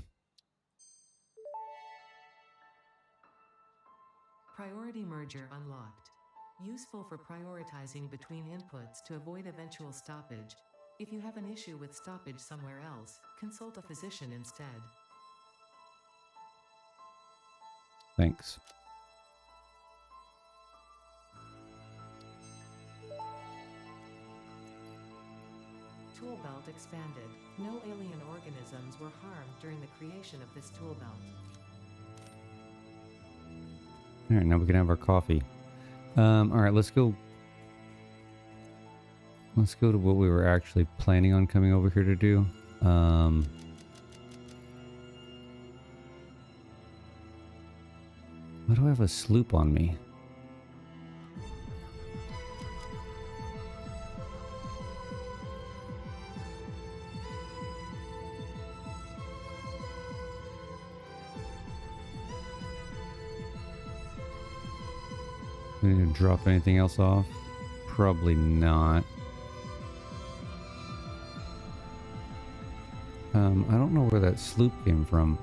Priority merger unlocked. Useful for prioritizing between inputs to avoid eventual stoppage. If you have an issue with stoppage somewhere else, consult a physician instead. Thanks. Tool belt expanded. No alien organisms were harmed during the creation of this tool belt. Alright, now we can have our coffee. Alright, let's go. Let's go to what we were actually planning on coming over here to do. Why do I have a sloop on me? We need to drop anything else off? Probably not. I don't know where that sloop came from.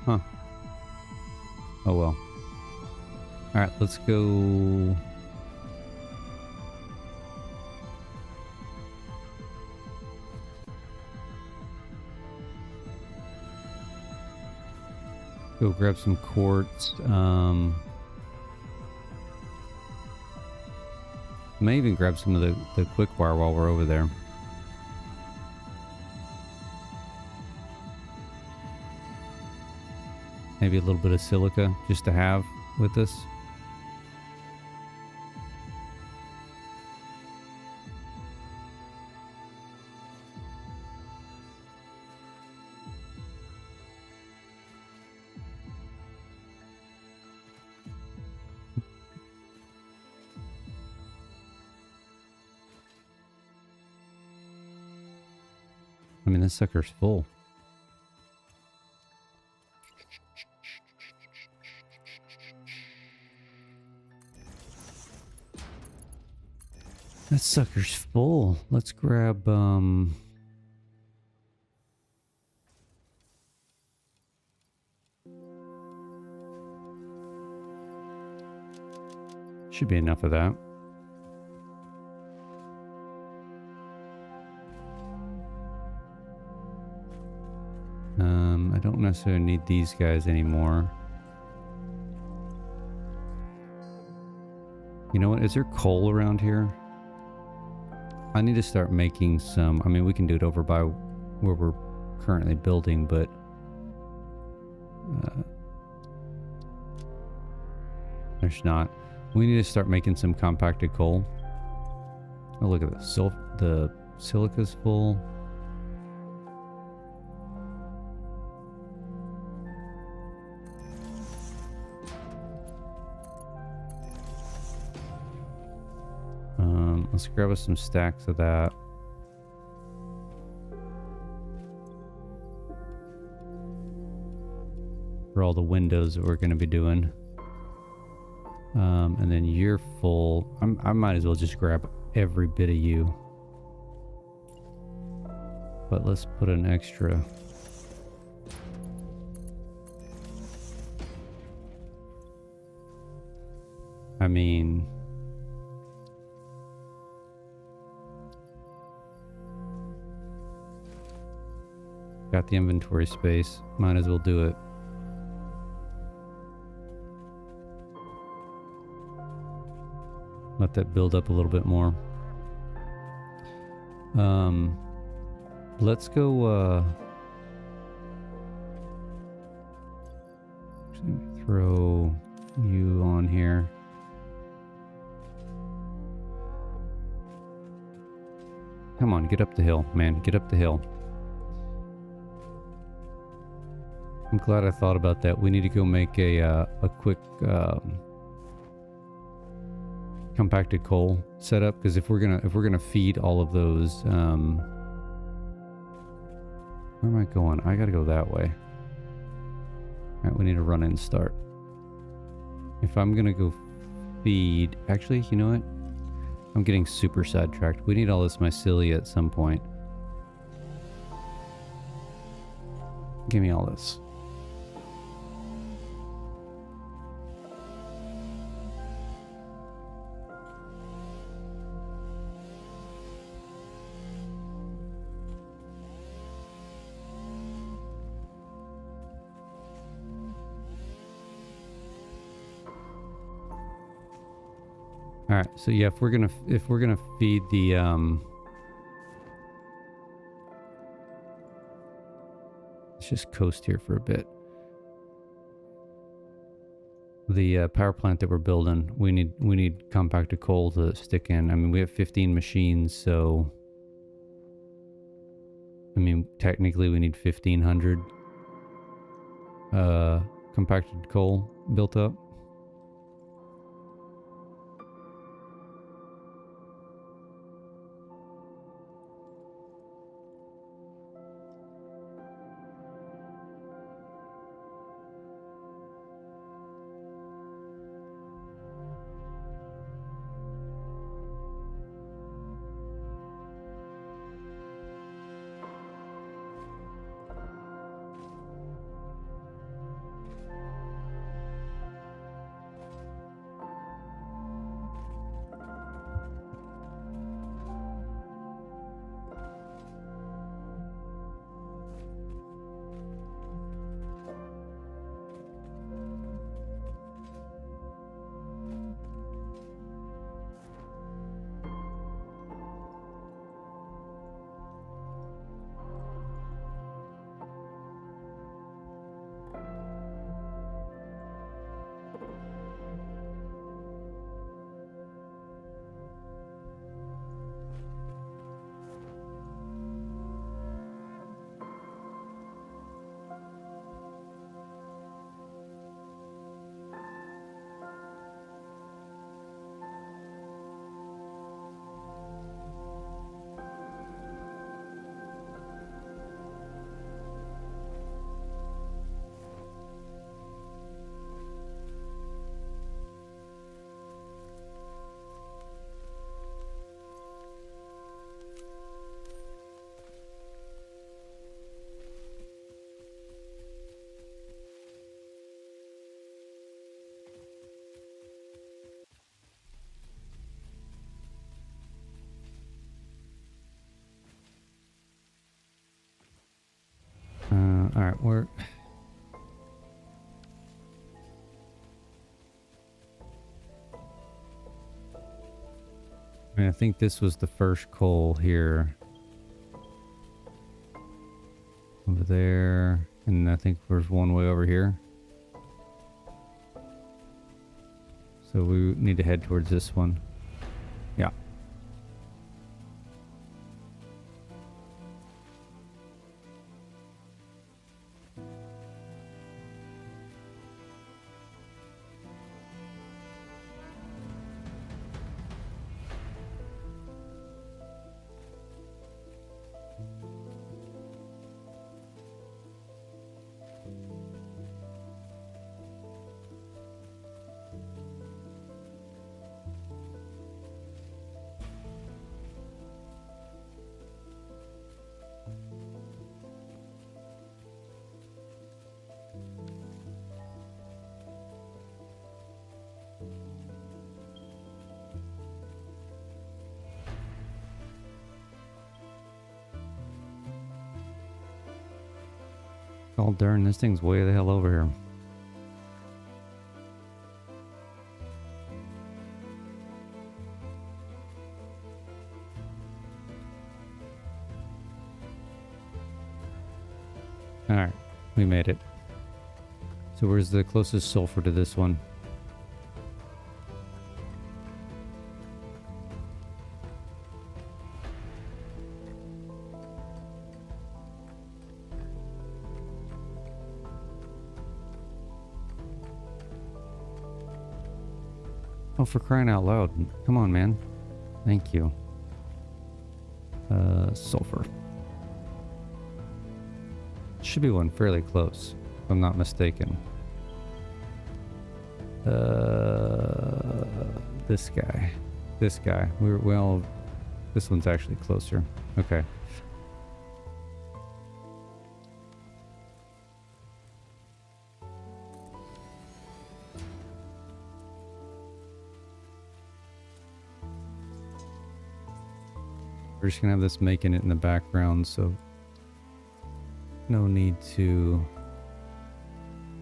Huh. Oh well. Alright, let's go. Go grab some quartz. May even grab some of the quick wire while we're over there. Maybe a little bit of silica just to have with us. I mean, this sucker's full. That sucker's full. Let's grab, Should be enough of that. I don't necessarily need these guys anymore. You know what? Is there coal around here? I need to start making some. I mean, we can do it over by where we're currently building, but there's not. We need to start making some compacted coal. Oh, look at this. The silica's full. Let's grab us some stacks of that. For all the windows that we're going to be doing. And then you're full. I might as well just grab every bit of you. But let's put an extra. I mean, got the inventory space. Might as well do it. Let that build up a little bit more. Let's go, throw you on here. Come on, get up the hill, man. Get up the hill. I'm glad I thought about that. We need to go make a quick compacted coal setup, because if we're gonna feed all of those, where am I going? I gotta go that way. All right, we need to run and start. If I'm gonna go feed, actually, you know what? I'm getting super sidetracked. We need all this mycelia at some point. Give me all this. All right, so yeah, if we're gonna feed the let's just coast here for a bit. The power plant that we're building, we need compacted coal to stick in. I mean, we have 15 machines, so I mean, technically we need 1,500 compacted coal built up. All right, we're... I mean, I think this was the first coal here. Over there. And I think there's one way over here. So we need to head towards this one. Yeah. Oh darn, this thing's way the hell over here. Alright, we made it. So where's the closest sulfur to this one? Oh, for crying out loud. Come on, man. Thank you. Sulfur. Should be one fairly close, if I'm not mistaken. This guy. This guy. Well, this one's actually closer. Okay. We're just gonna have this making it in the background, so no need to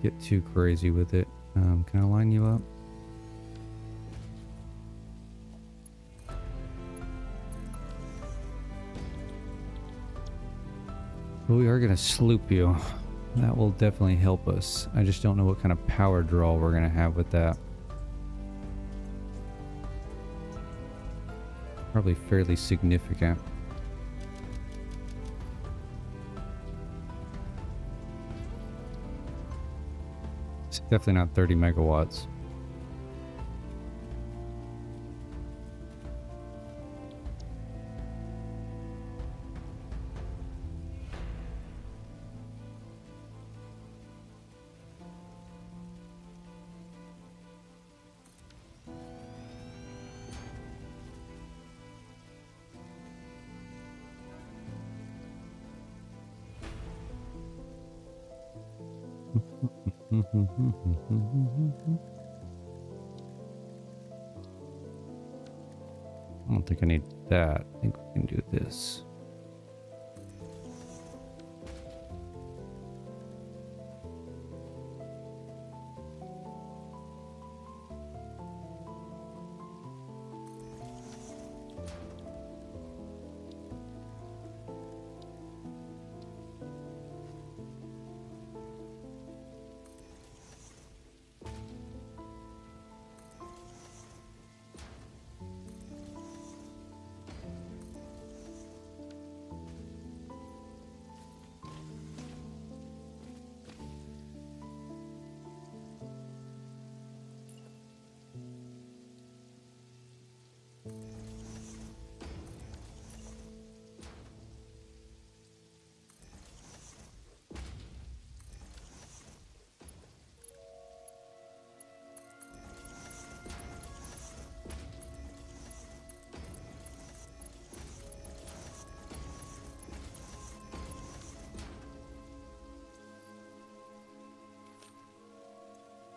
get too crazy with it. Can I line you up? Well, we are gonna sloop you. That will definitely help us. I just don't know what kind of power draw we're gonna have with that. Probably fairly significant. It's definitely not 30 megawatts. I don't think I need that. I think we can do this.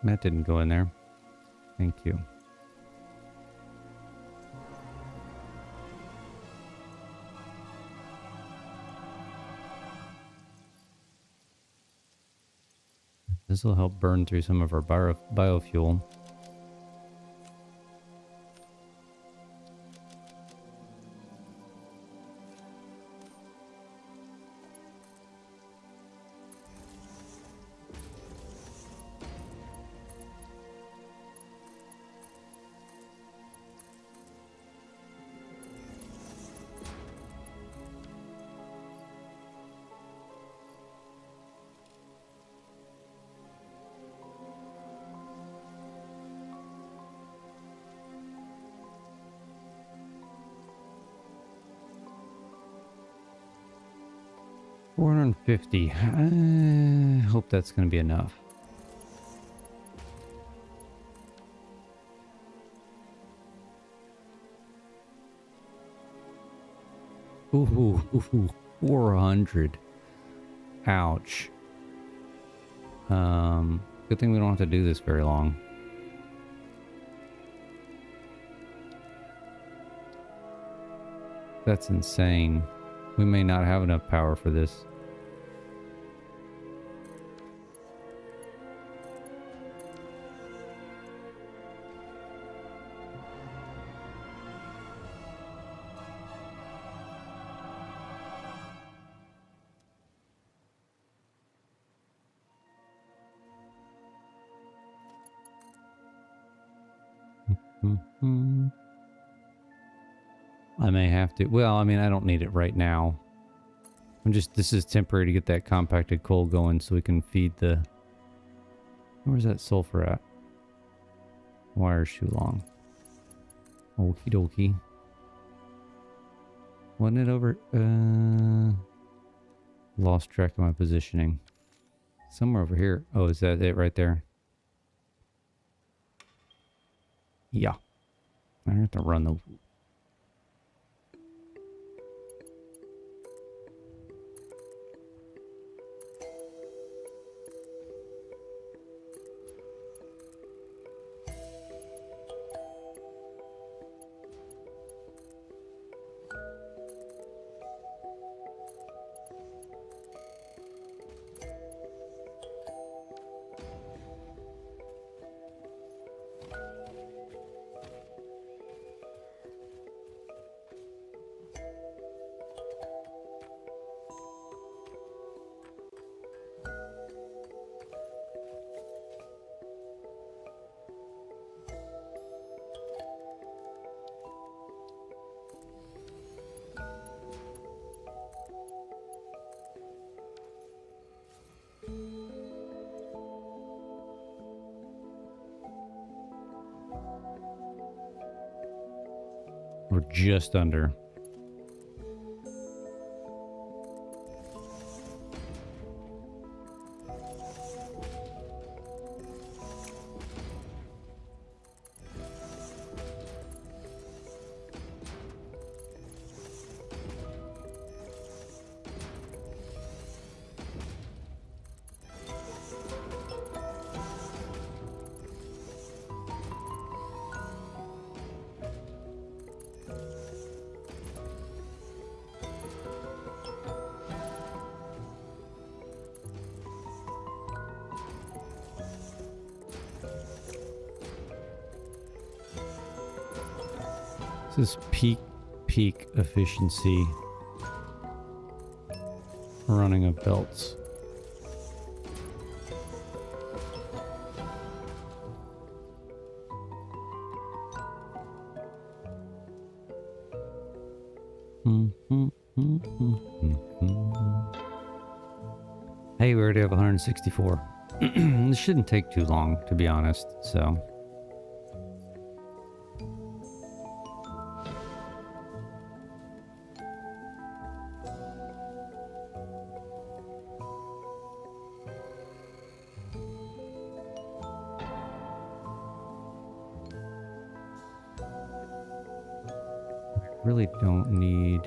That didn't go in there. Thank you. This will help burn through some of our biofuel. $450. I hope that's going to be enough. Ooh, 400. Ouch. Good thing we don't have to do this very long. That's insane. We may not have enough power for this. I may have to. Well, I mean, I don't need it right now. This is temporary to get that compacted coal going so we can feed the... Where's that sulfur at? Wire's too long. Okie dokie. Wasn't it over? Lost track of my positioning. Somewhere over here. Oh, is that it right there? Yeah. I have to run the... We're just under. This is peak efficiency running of belts. Hey, we already have 164. This shouldn't take too long, to be honest, so... really don't need...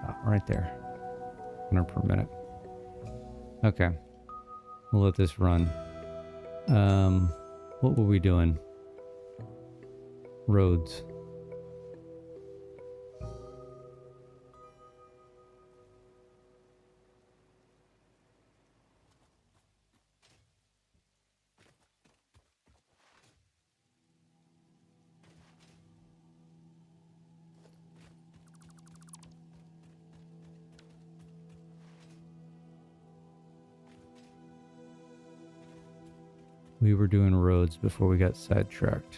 Oh, right there. 100 per minute. Okay. We'll let this run. What were we doing? Roads. We were doing roads before we got sidetracked.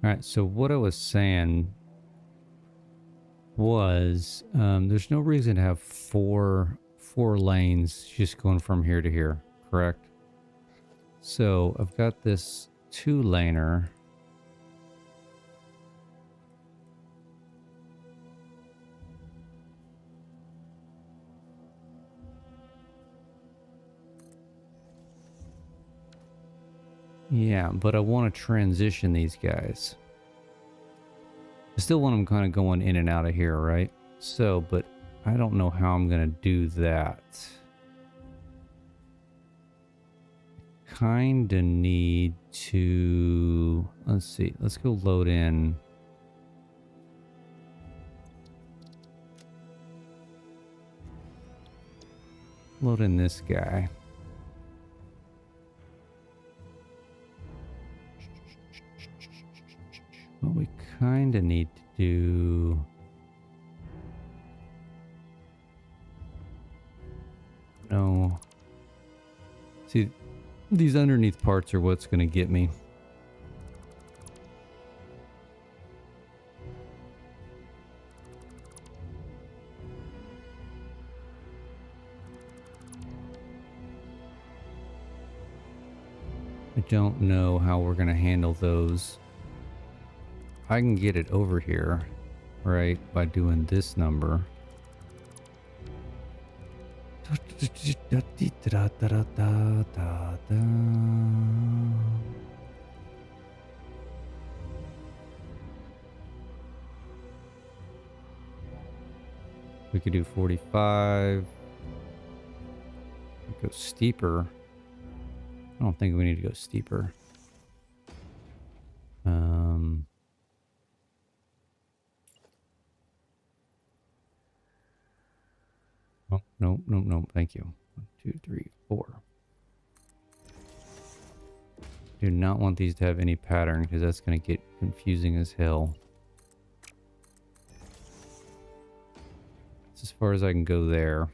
All right, so what I was saying was there's no reason to have four lanes just going from here to here, correct? So I've got this 2-laner. Yeah, but I want to transition these guys. I still want them kind of going in and out of here, right? So, but I don't know how I'm going to do that. Kind of need to... Let's see. Let's go load in. Load in this guy. What we kind of need to do... No. See, these underneath parts are what's going to get me. I don't know how we're going to handle those. I can get it over here, right, by doing this number. We could do 45. Go steeper. I don't think we need to go steeper. Oh, no, no, no, thank you. 1, 2, 3, 4. Do not want these to have any pattern because that's going to get confusing as hell. That's as far as I can go there.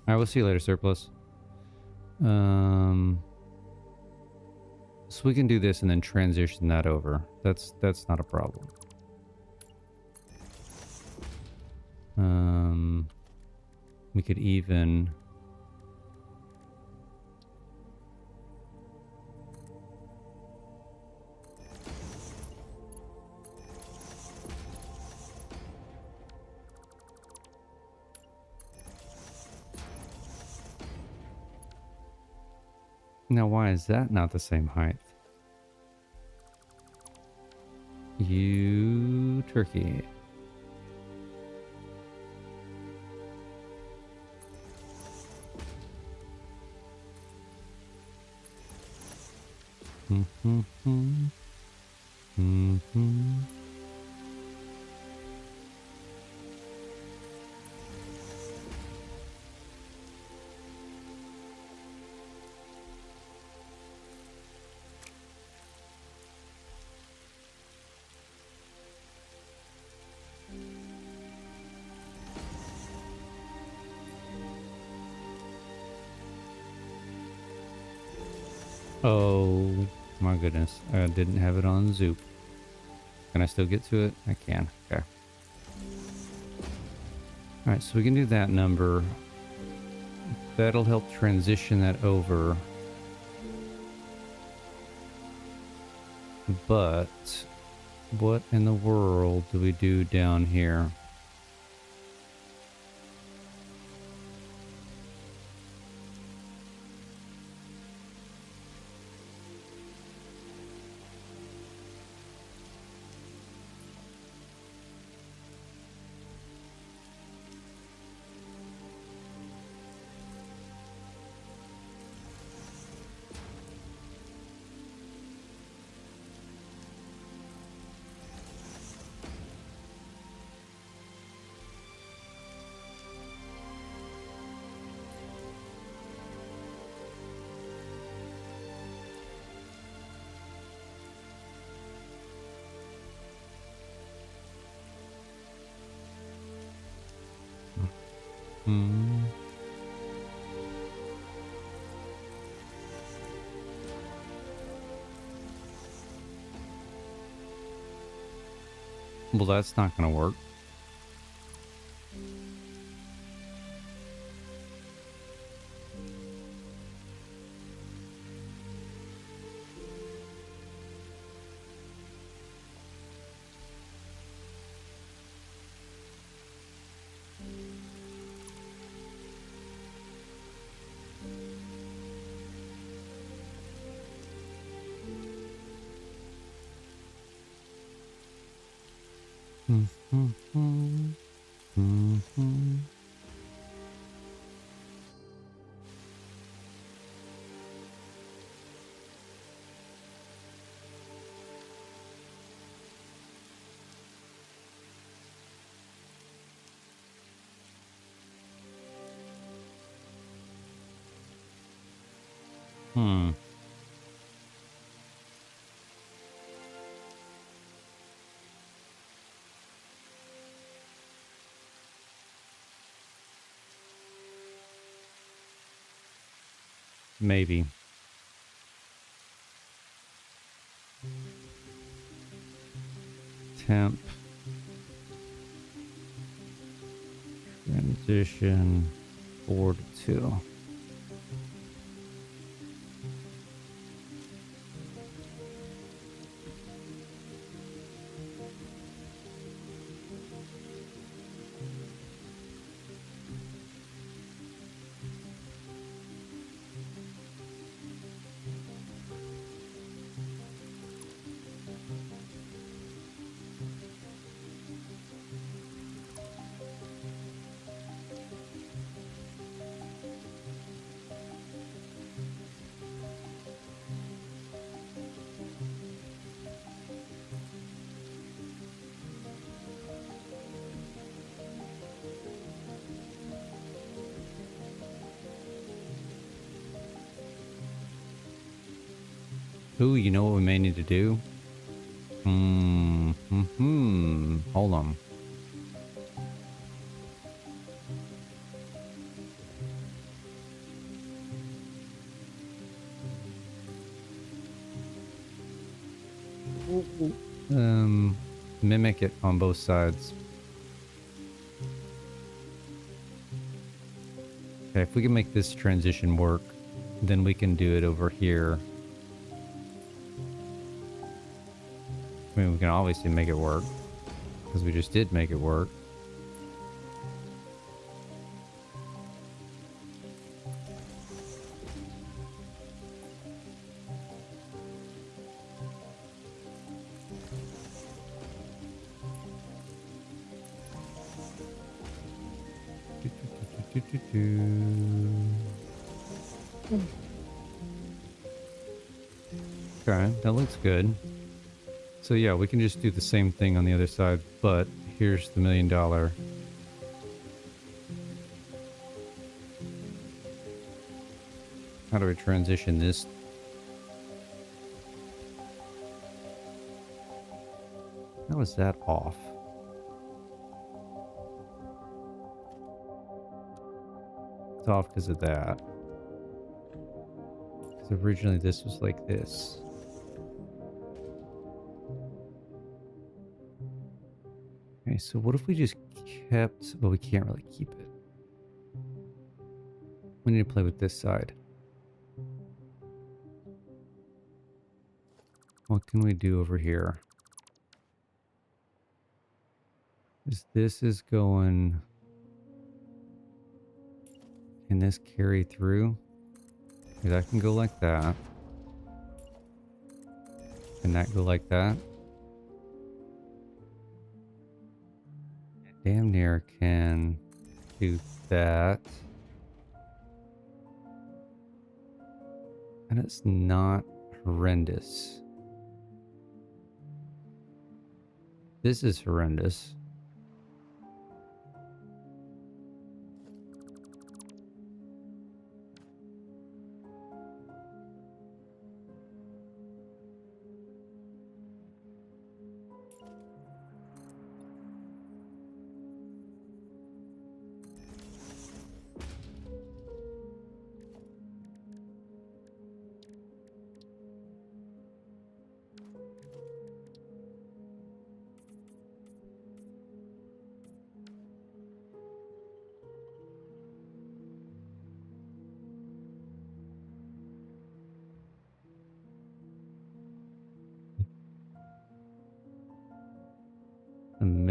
All right, we'll see you later, surplus. So we can do this and then transition that over. That's not a problem. We could even... Now, why is that not the same height? You turkey. Oh my goodness, I didn't have it on Zoop. Can I still get to it? I can. Okay. Alright, so we can do that number. That'll help transition that over. But what in the world do we do down here? Hmm. Well, that's not going to work. Mm-hmm. Mm-hmm. Hmm. Maybe. Temp. Transition. 4 to 2. Ooh, you know what we may need to do? Hold on. Mimic it on both sides. Okay, if we can make this transition work, then we can do it over here. I mean, we can obviously make it work, because we just did make it work. Okay, that looks good. So yeah, we can just do the same thing on the other side, but here's the $1 million. How do we transition this? How is that off? It's off because of that. Because originally this was like this. Okay, so what if we just kept... Well, we can't really keep it. We need to play with this side. What can we do over here? This is going... Can this carry through? Okay, that can go like that. Can that go like that? Damn near can do that. And it's not horrendous. This is horrendous.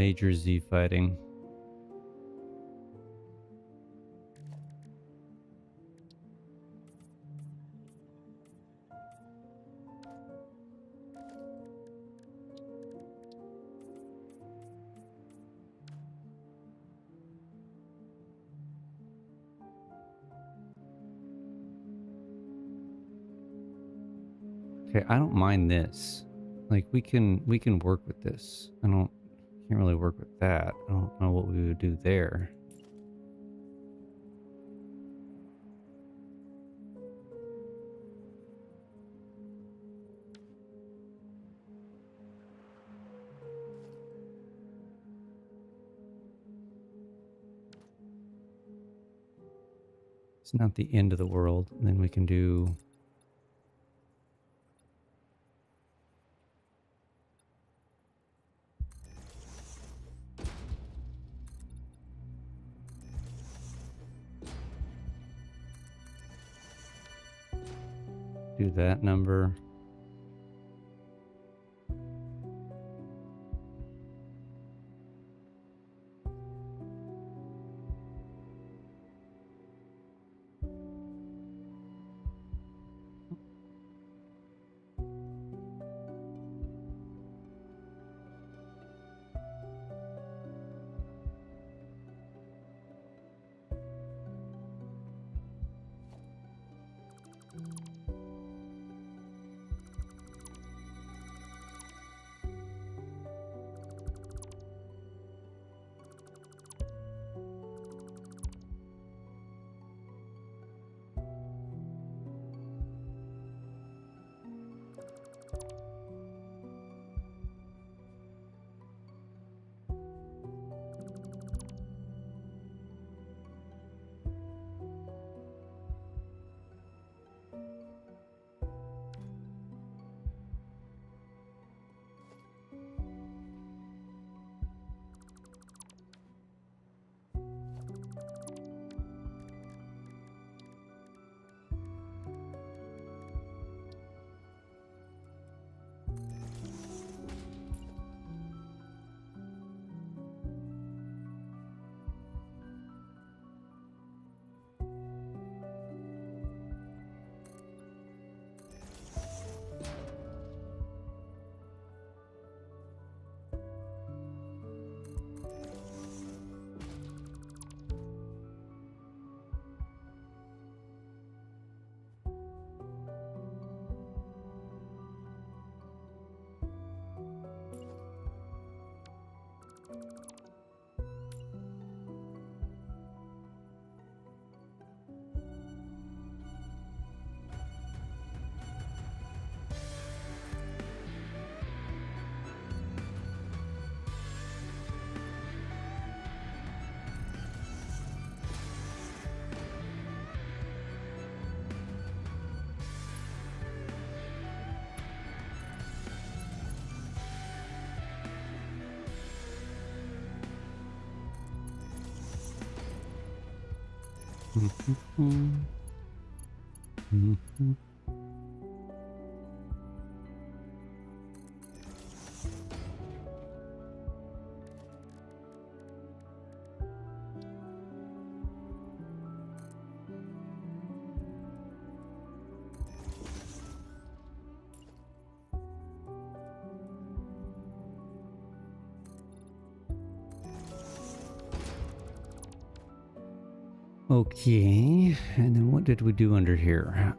major Z fighting. Okay, I don't mind this. Like we can work with this. Can't really work with that. I don't know what we would do there. It's not the end of the world. And then we can do that number. Okay, and then what did we do under here?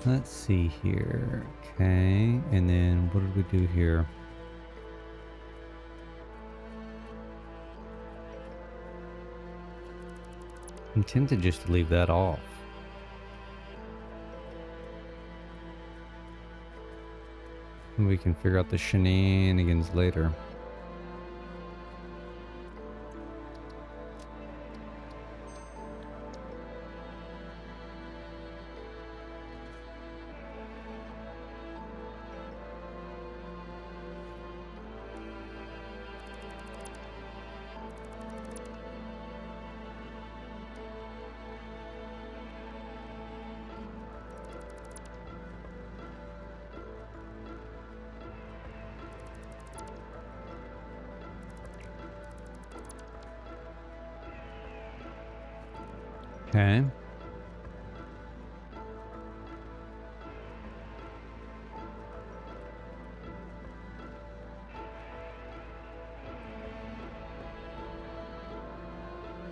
Let's see here. Okay, and then what did we do here? I'm tempted just to leave that off. And we can figure out the shenanigans later. Okay.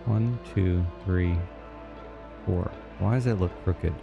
One, two, three, four. Why does that look crooked?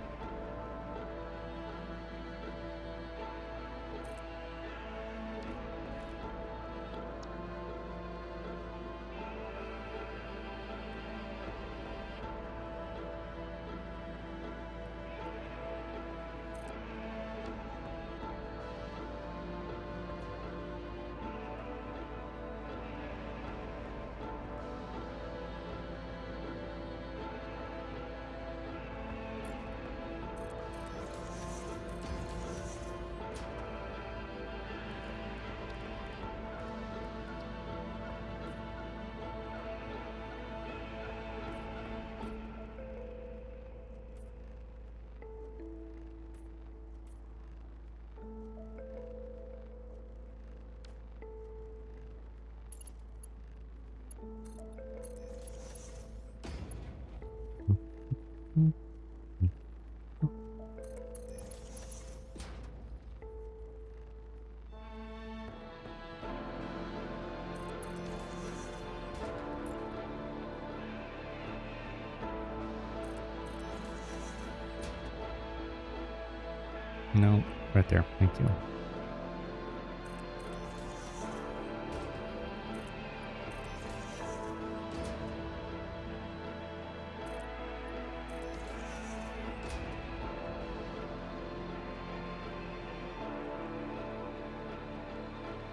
No, right there. Thank you.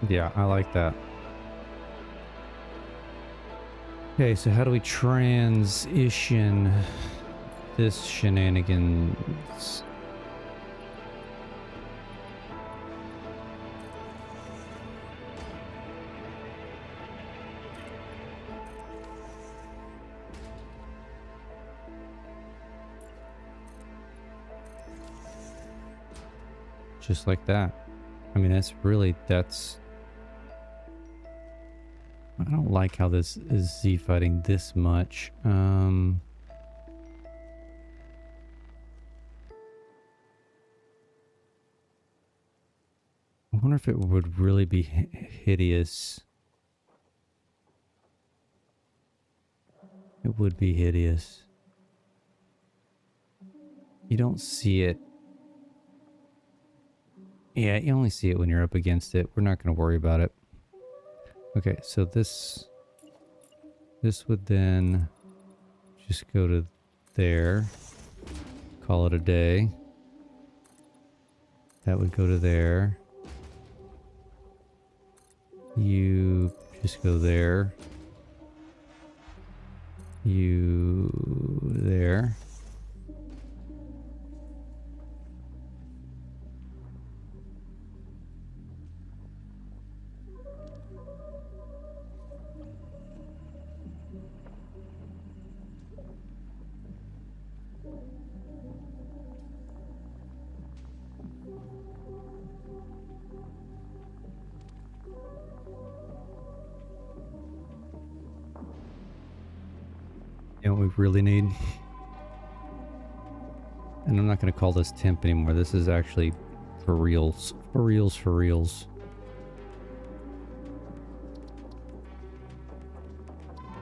Yeah, I like that. Okay, so how do we transition this shenanigans? Just like that. I mean, that's I don't like how this is Z fighting this much. I wonder if it would really be hideous. It would be hideous. You don't see it. Yeah, you only see it when you're up against it. We're not going to worry about it. Okay, so this would then just go to there. Call it a day. That would go to there. You just go there. You there. You know what we really need? And I'm not going to call this temp anymore. This is actually for reals. For reals, for reals.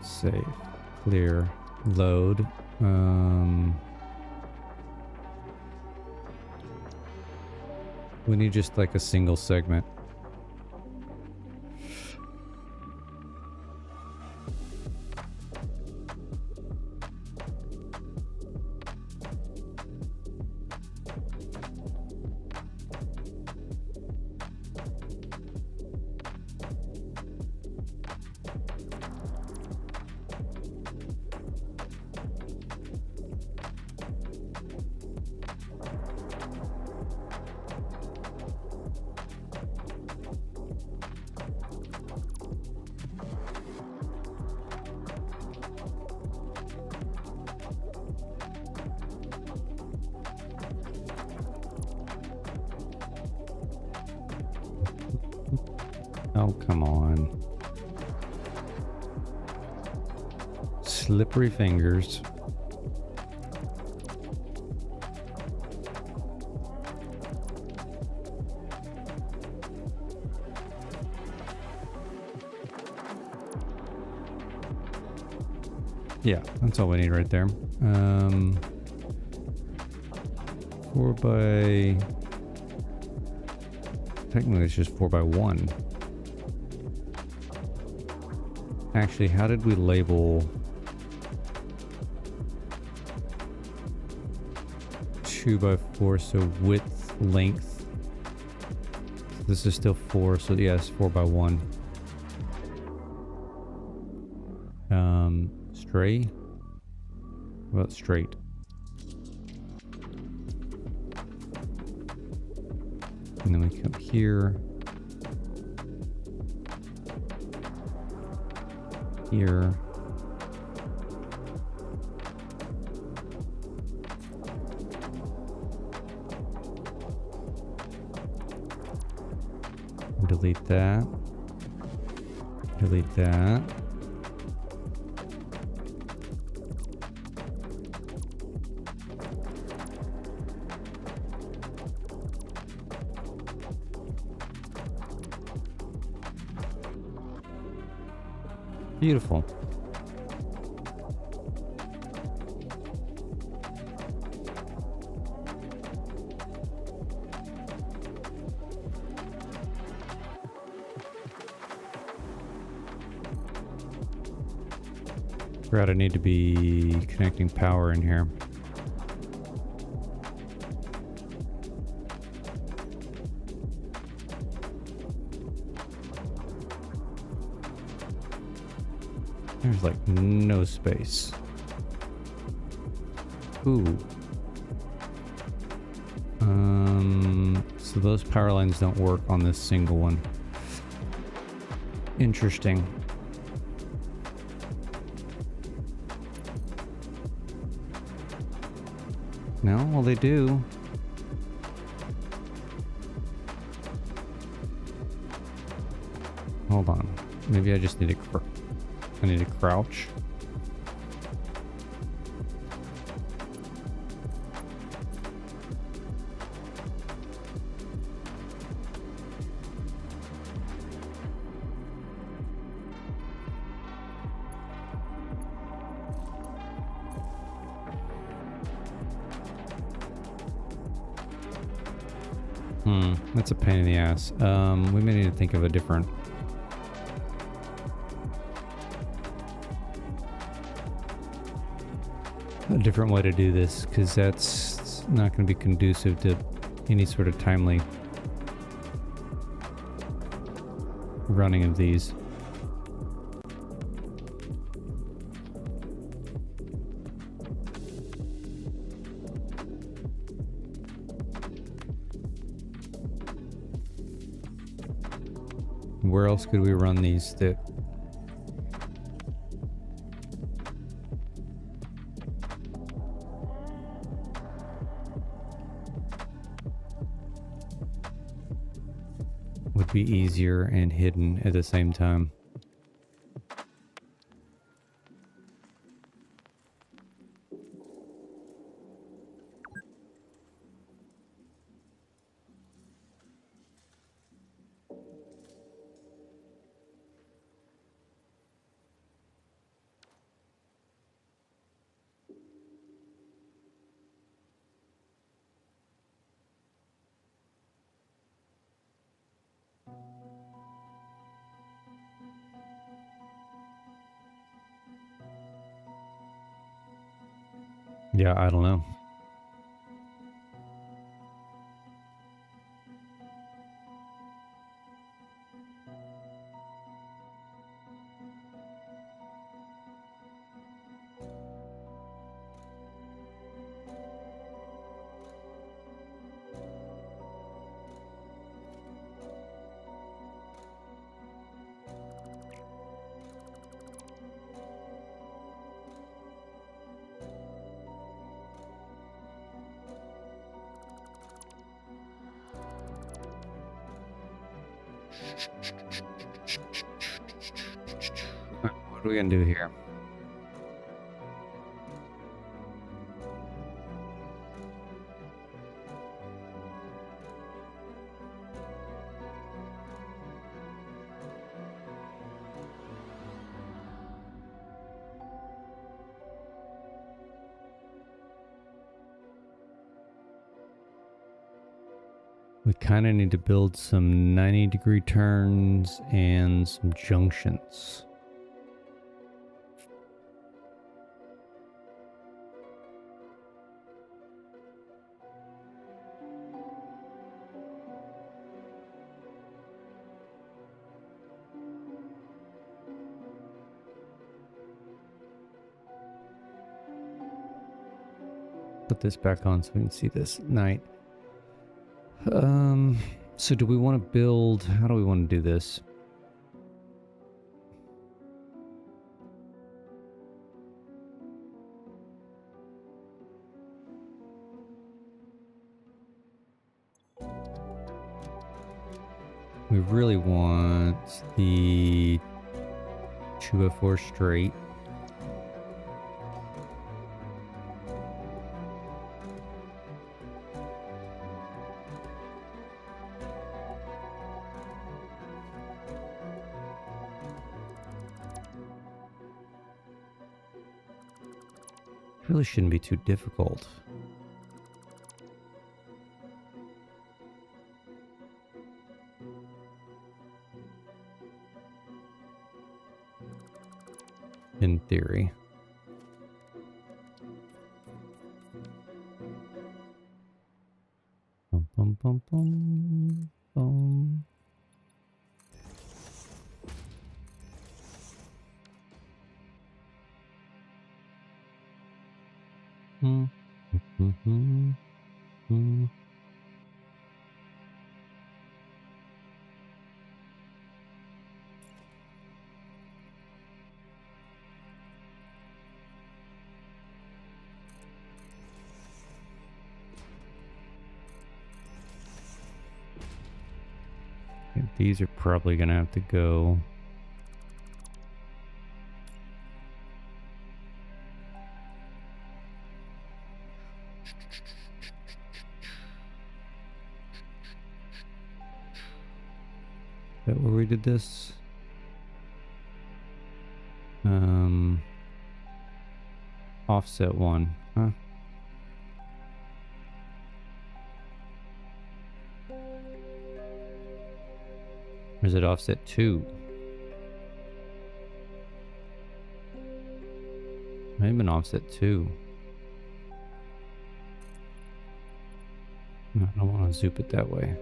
Save. Clear. Load. We need just like a single segment. Oh, come on. Slippery fingers. Yeah, that's all we need right there. 4 by... Technically it's just 4 by 1. Actually, how did we label 2 by 4? So width, length. This is still 4, so yes, 4 by 1. Stray? What about straight? And then we come here. Here. Delete that. Delete that. Beautiful. Forgot I need to be connecting power in here. There's like no space. Ooh. So those power lines don't work on this single one. Interesting. No, well they do. Hold on. Maybe I just need to I need to crouch. That's a pain in the ass. We may need to think of a different way to do this, because that's not going to be conducive to any sort of timely running of these. Where else could we run these that would be easier and hidden at the same time? Yeah, I don't know. What are we gonna do here? We kind of need to build some 90-degree turns and some junctions. Put this back on so we can see this at night. So do we want to build, how do we want to do this? We really want the 2x4 straight. Really shouldn't be too difficult. In theory. Bum, bum, bum, bum, bum. Mm, mm, mm, mm. Okay, these are probably gonna have to go. Is that where we did this? Offset 1, huh? Or is it offset 2? Might have been offset 2. No, I don't want to zoop it that way.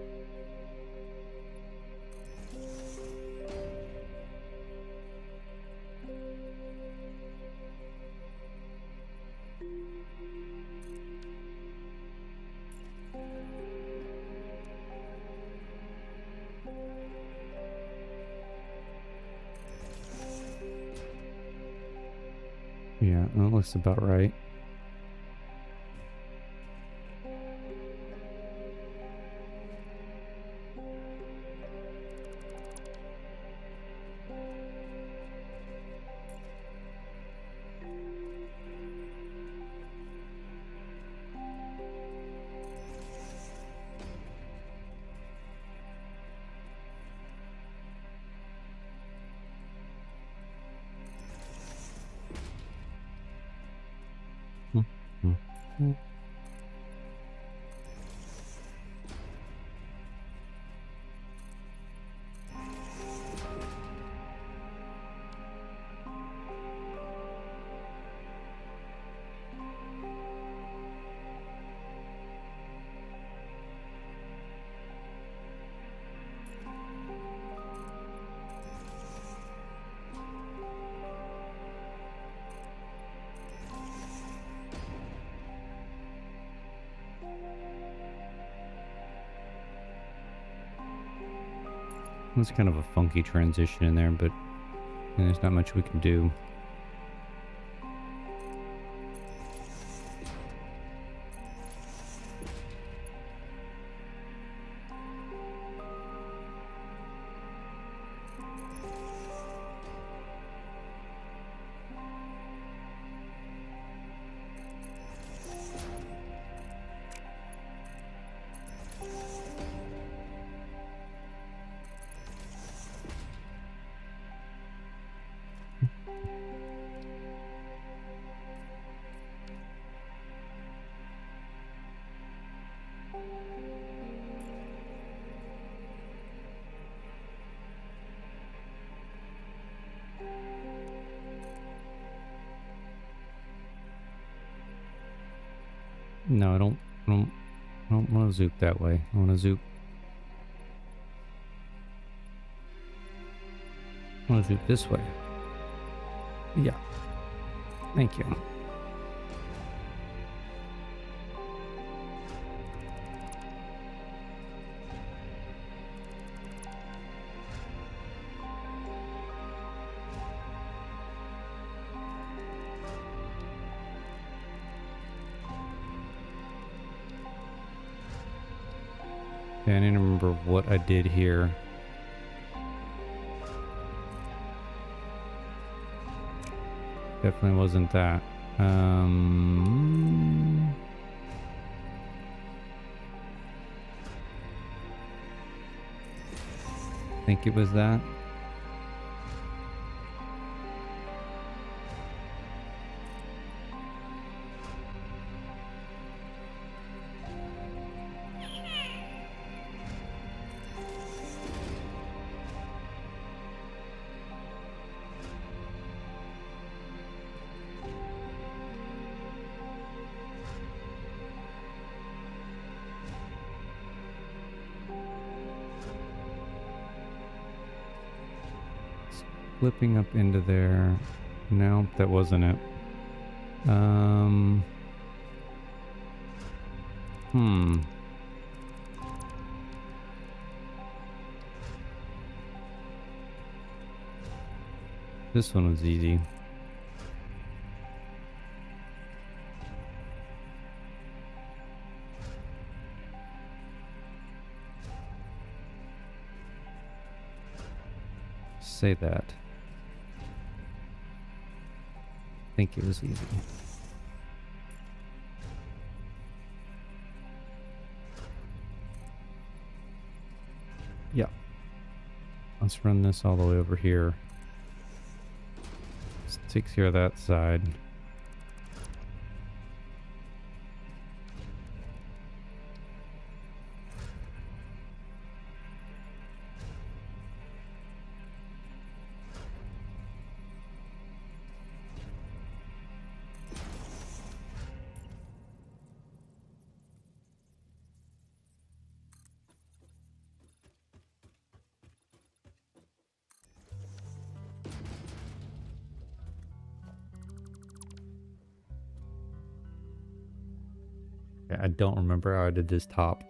Yeah, that looks about right. Mm, mm, mm. It's kind of a funky transition in there, but there's not much we can do. No, I don't want to zoop that way. I want to zoop. I want to zoop this way. Yeah. Thank you. Okay, I need to remember what I did here. Definitely wasn't that. I think it was that. Flipping up into there. No, that wasn't it. This one was easy. Say that. I think it was easy. Yeah. Let's run this all the way over here. Let's take care of that side. I don't remember how I did this top.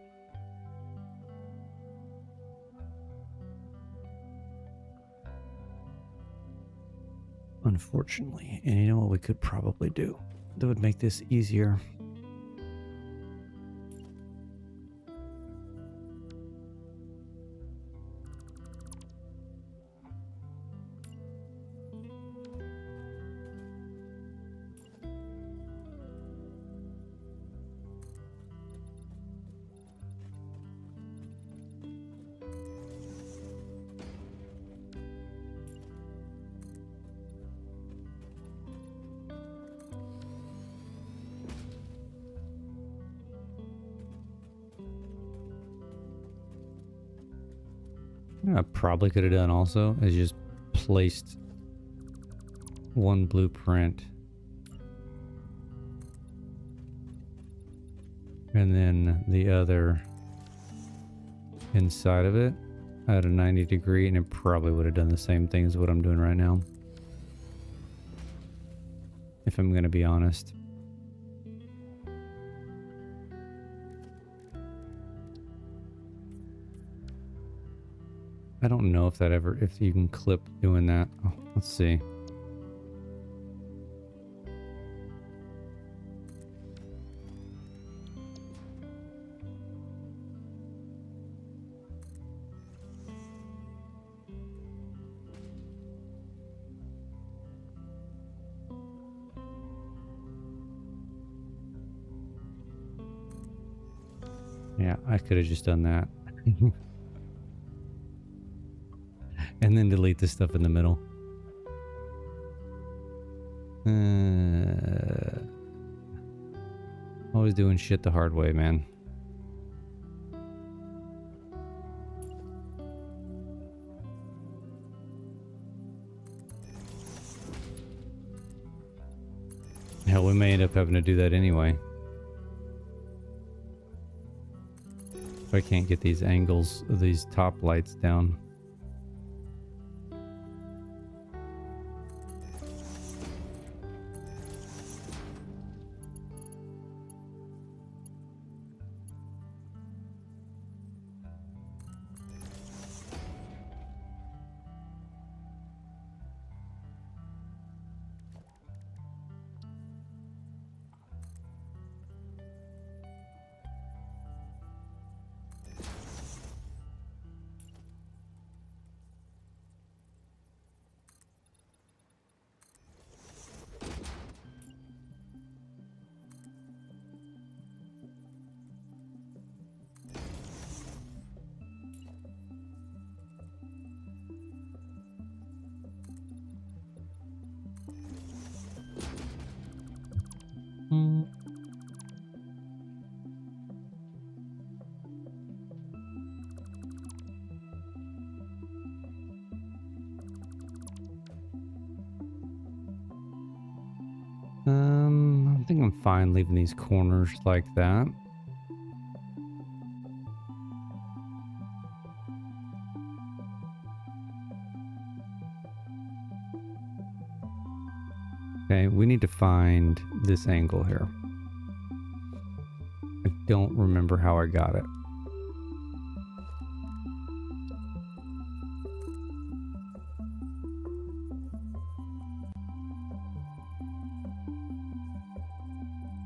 Unfortunately. And you know what we could probably do that would make this easier? I probably could have done also is just placed one blueprint and then the other inside of it at a 90 degree, and it probably would have done the same thing as what I'm doing right now, if I'm going to be honest. I don't know if that ever, if you can clip doing that. Oh, let's see. Yeah, I could have just done that. And then delete the stuff in the middle. Always doing shit the hard way, man. Hell, we may end up having to do that anyway. If I can't get these angles of these top lights down. I think I'm fine leaving these corners like that. Okay, we need to find this angle here. I don't remember how I got it.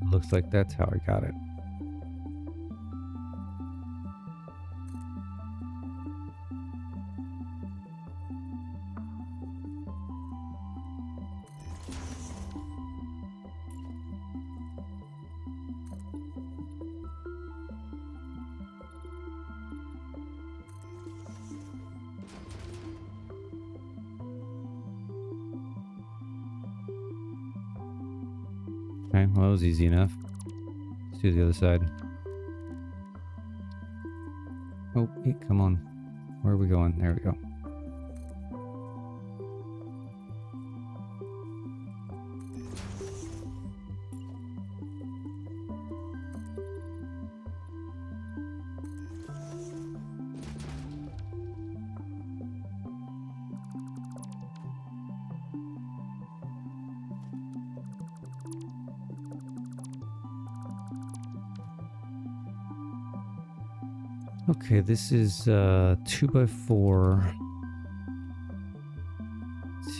Looks like that's how I got it. Okay, well, that was easy enough. Let's do the other side. Oh, hey, come on. Where are we going? There we go. Okay, this is 2x4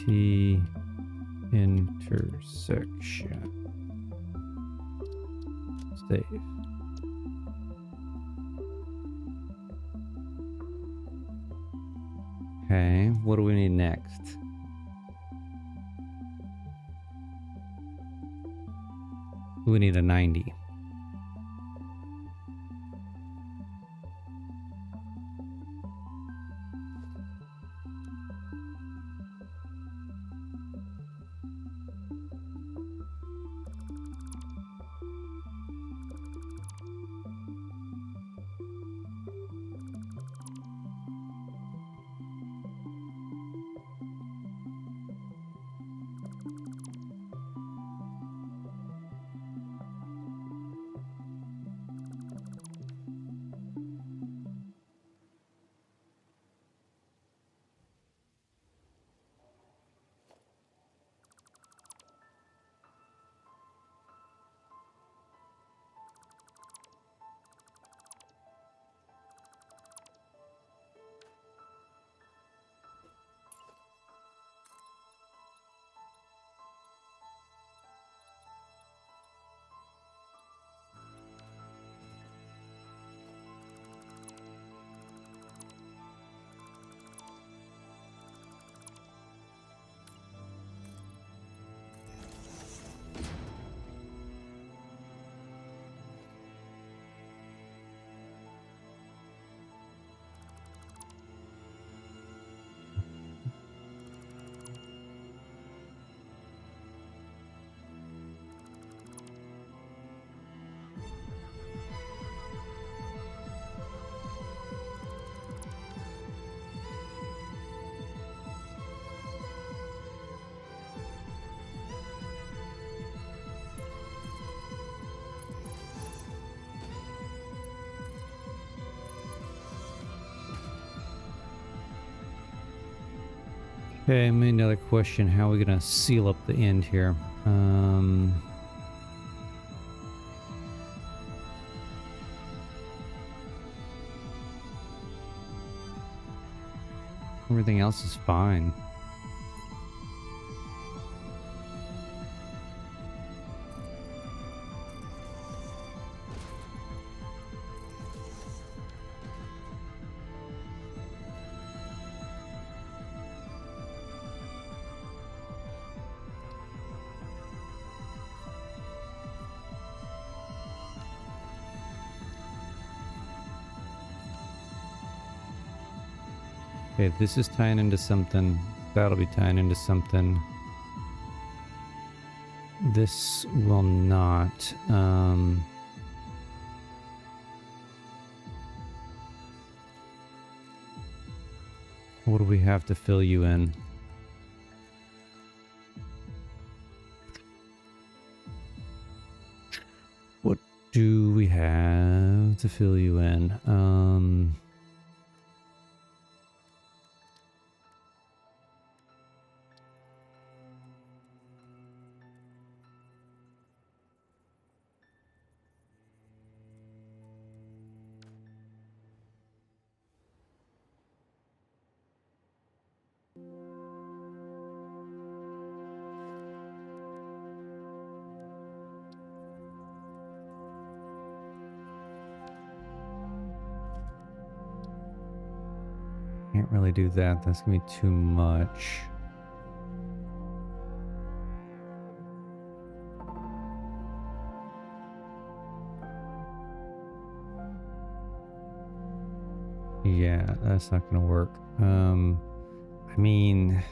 T intersection. Save. Okay, what do we need next? We need a 90. Okay, maybe another question. How are we going to seal up the end here? Everything else is fine. Okay, this is tying into something. That'll be tying into something. This will not. What do we have to fill you in? What do we have to fill you in? Can't really do that. That's gonna be too much. Yeah, that's not gonna work. I mean,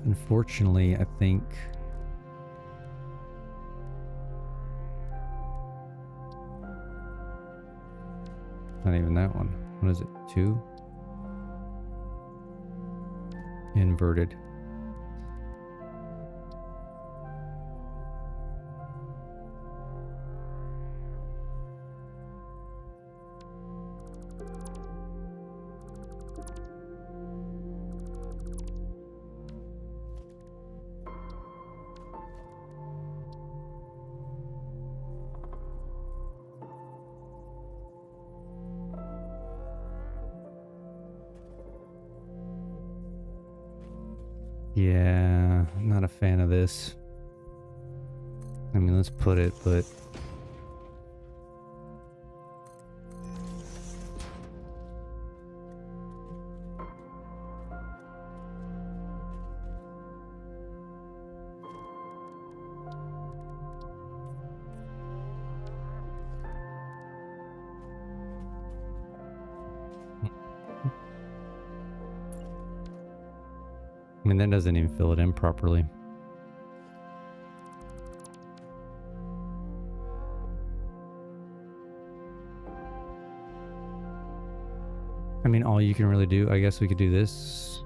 unfortunately, I think not even that one. What is it? 2? Inverted. Yeah, I'm not a fan of this. I mean, let's put it, but I mean, that doesn't even fill it in properly. I mean, all you can really do, I guess we could do this.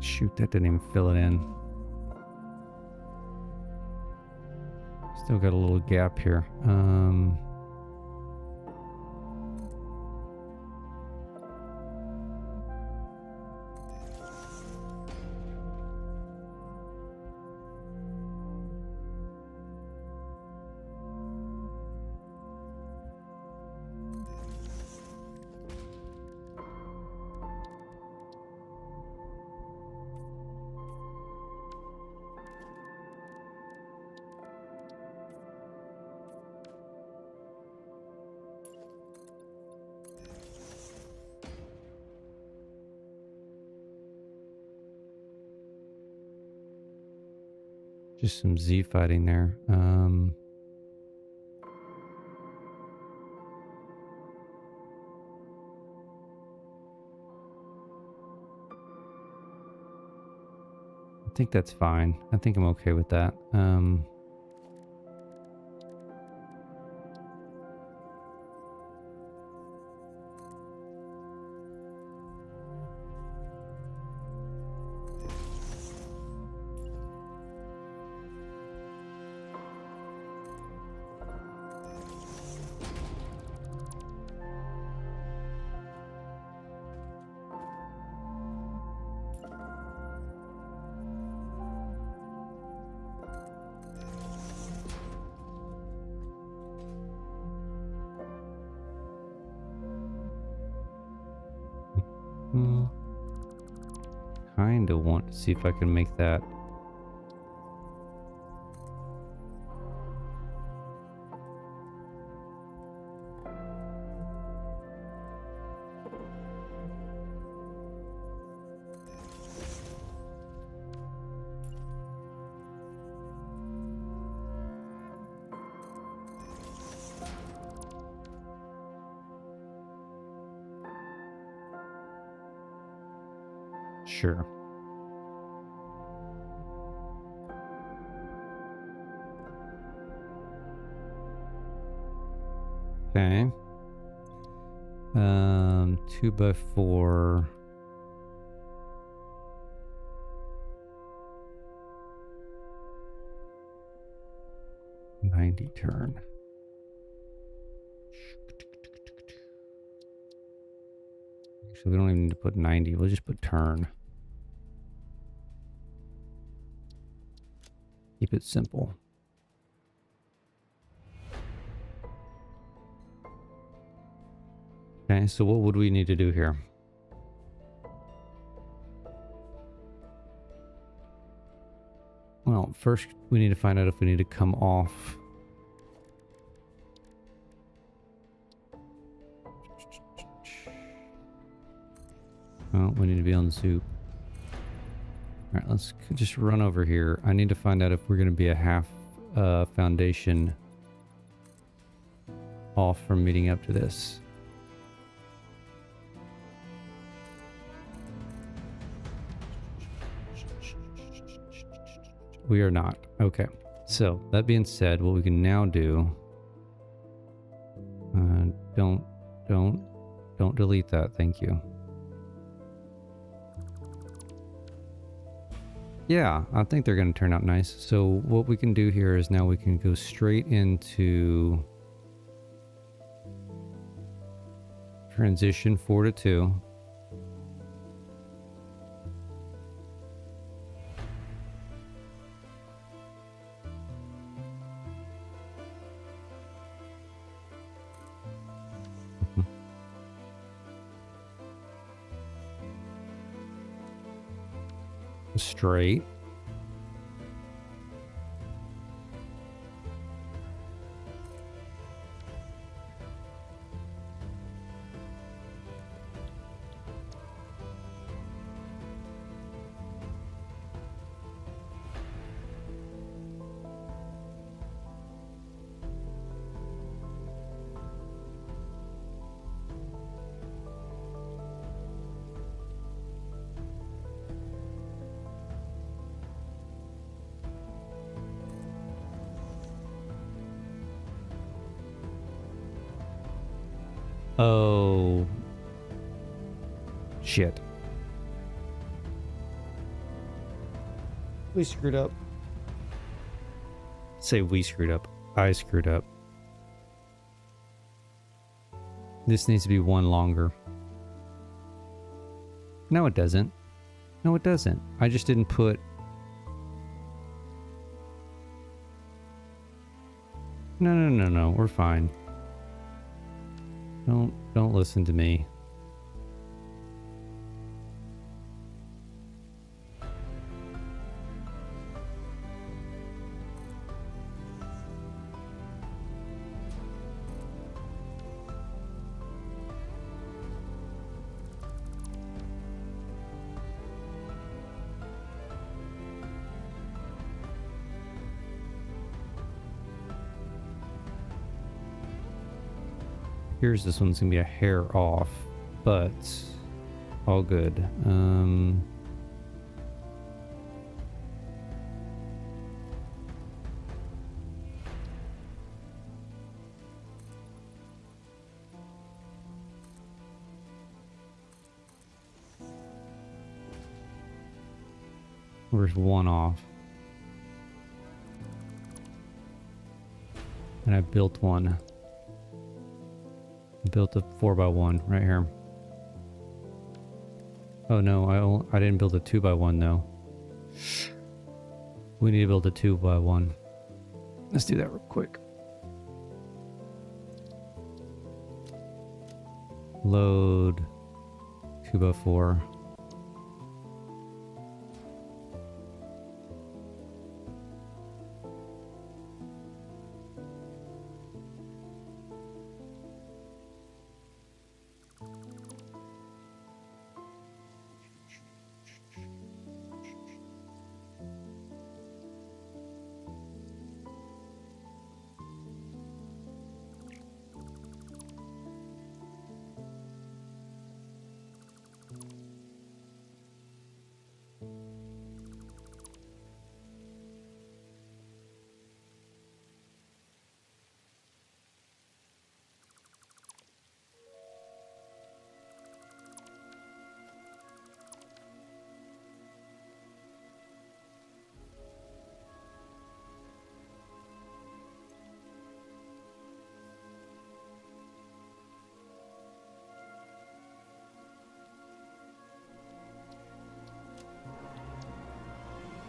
Shoot, that didn't even fill it in. Still got a little gap here. Just some Z fighting there. I think that's fine. I think I'm okay with that. Kinda want to see if I can make that. Sure. Okay. 2x4. $90 turn. So we don't even need to put 90. We'll just put turn. Keep it simple. Okay, so what would we need to do here? Well, first we need to find out if we need to come off. Oh, we need to be on soup. All right, let's just run over here. I need to find out if we're going to be a half foundation off from meeting up to this. We are not. Okay. So that being said, what we can now do, don't delete that. Thank you. Yeah, I think they're going to turn out nice. So what we can do here is now we can go straight into transition 4 to 2. Straight. Oh. Shit. We screwed up. Say we screwed up. I screwed up. This needs to be one longer. No, it doesn't. No, it doesn't. I just didn't put... No. We're fine. Don't listen to me. Here's this one's gonna be a hair off, but all good. Where's one off? And I built one. Built a 4x1 right here. Oh no, I didn't build a 2x1 though. We need to build a 2x1. Let's do that real quick. Load 2x4.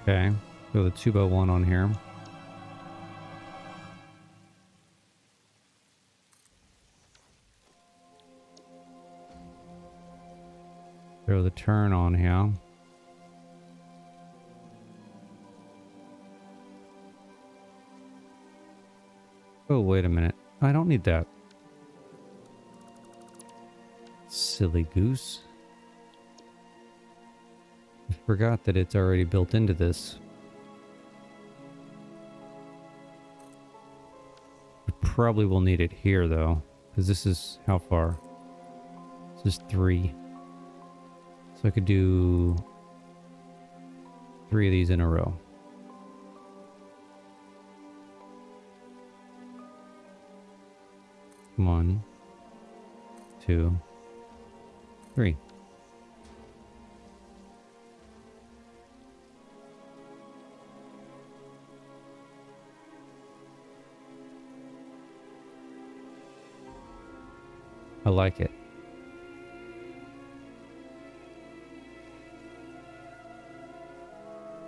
Okay, throw the 2x1 on here. Throw the turn on here. Oh, wait a minute. I don't need that. Silly goose. I forgot that it's already built into this. We probably will need it here though, because this is how far? This is 3. So I could do 3 of these in a row. One, 2, 3. I like it.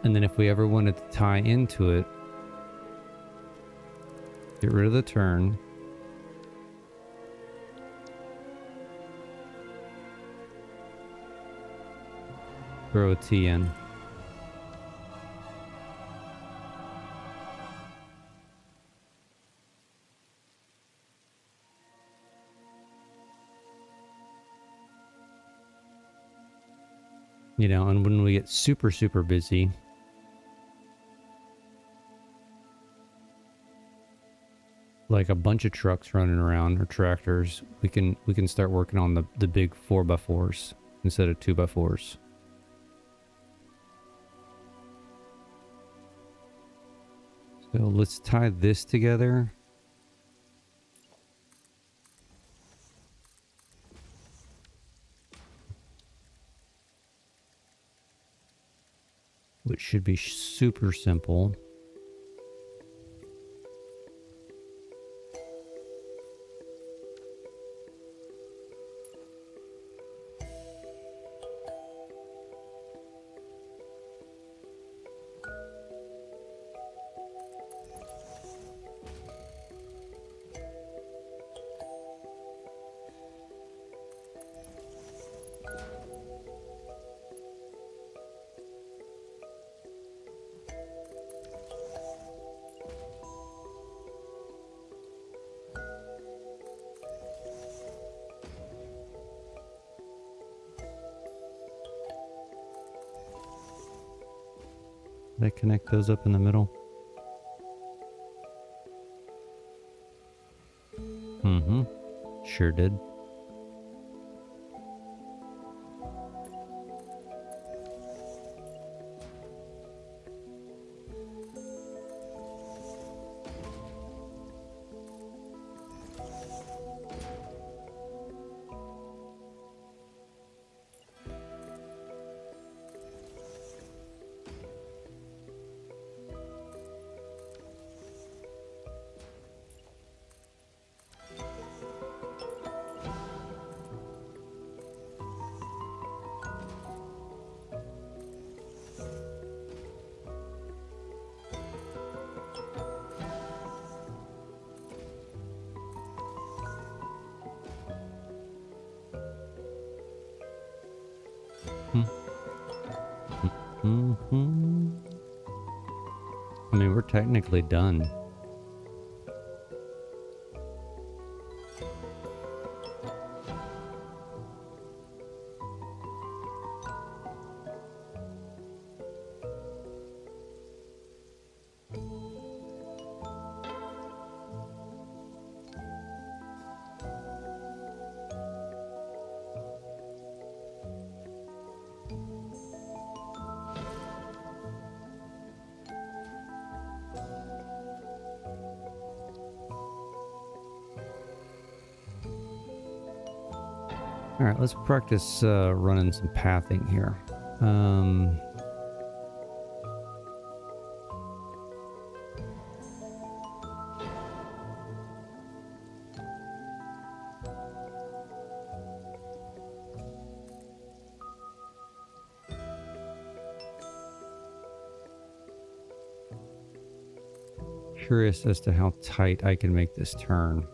And then if we ever wanted to tie into it, get rid of the turn. Throw a T in. You know, and when we get super, super busy, like a bunch of trucks running around or tractors, we can start working on the big 4x4s instead of 2x4s. So let's tie this together. Which should be super simple. Did I connect those up in the middle? Mm-hmm. Sure did. Mhm. I mean, we're technically done. All right, let's practice running some pathing here. Curious as to how tight I can make this turn.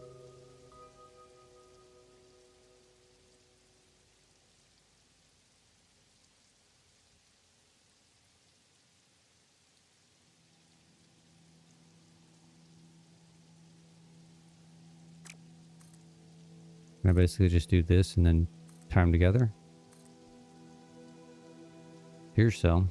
Can I basically just do this and then tie them together? Here's so.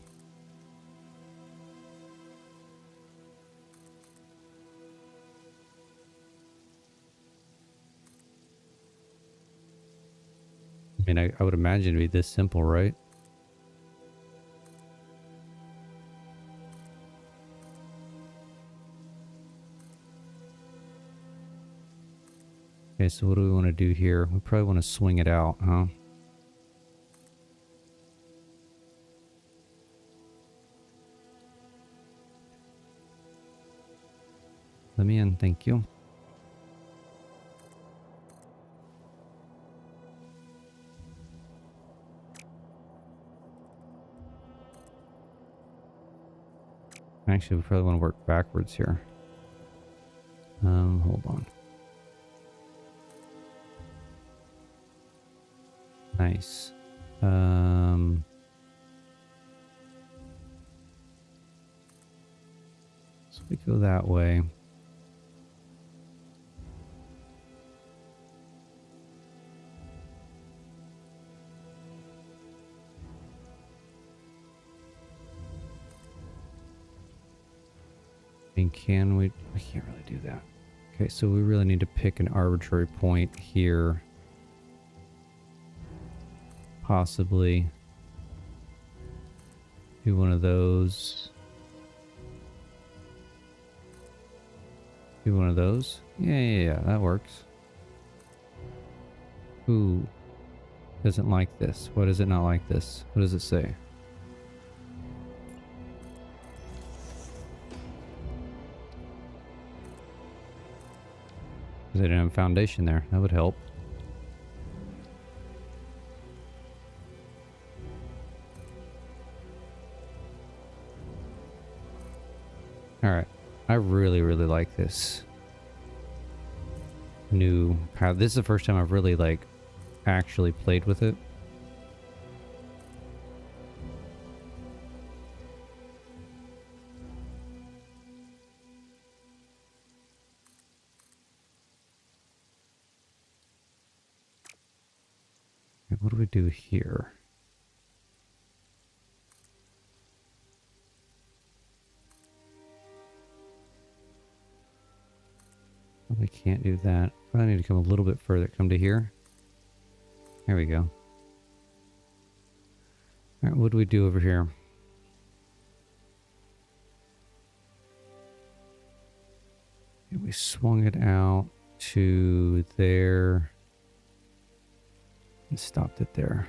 I mean, I would imagine it'd be this simple, right? Okay, so what do we want to do here? We probably want to swing it out, huh? Let me in, thank you. Actually, we probably want to work backwards here. Hold on. Nice. So we go that way. And can we can't really do that. Okay, so we really need to pick an arbitrary point here. Possibly do one of those. Do one of those. Yeah, that works. Ooh. Doesn't like this. What does it not like this? What does it say? They didn't have a foundation there. That would help. Alright. I really like this new path. This is the first time I've really, like, actually played with it. Okay, what do we do here? We can't do that. Probably need to come a little bit further. Come to here. There we go. Alright, what do we do over here? Okay, we swung it out to there and stopped it there.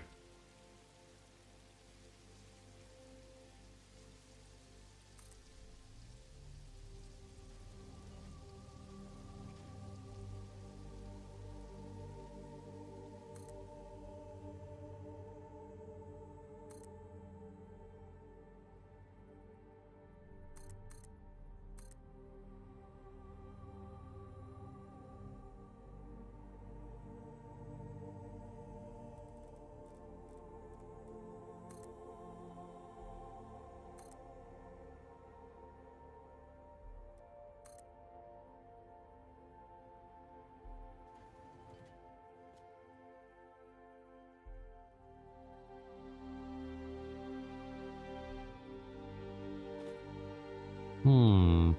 Hmm.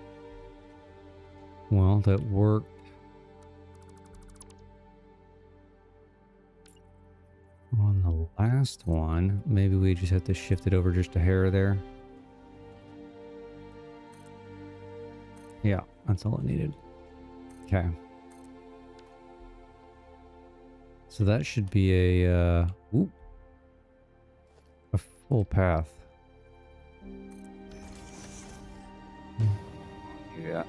Well, that worked. On the last one, maybe we just have to shift it over just a hair there. Yeah, that's all it needed. Okay. So that should be a full path. Yeah.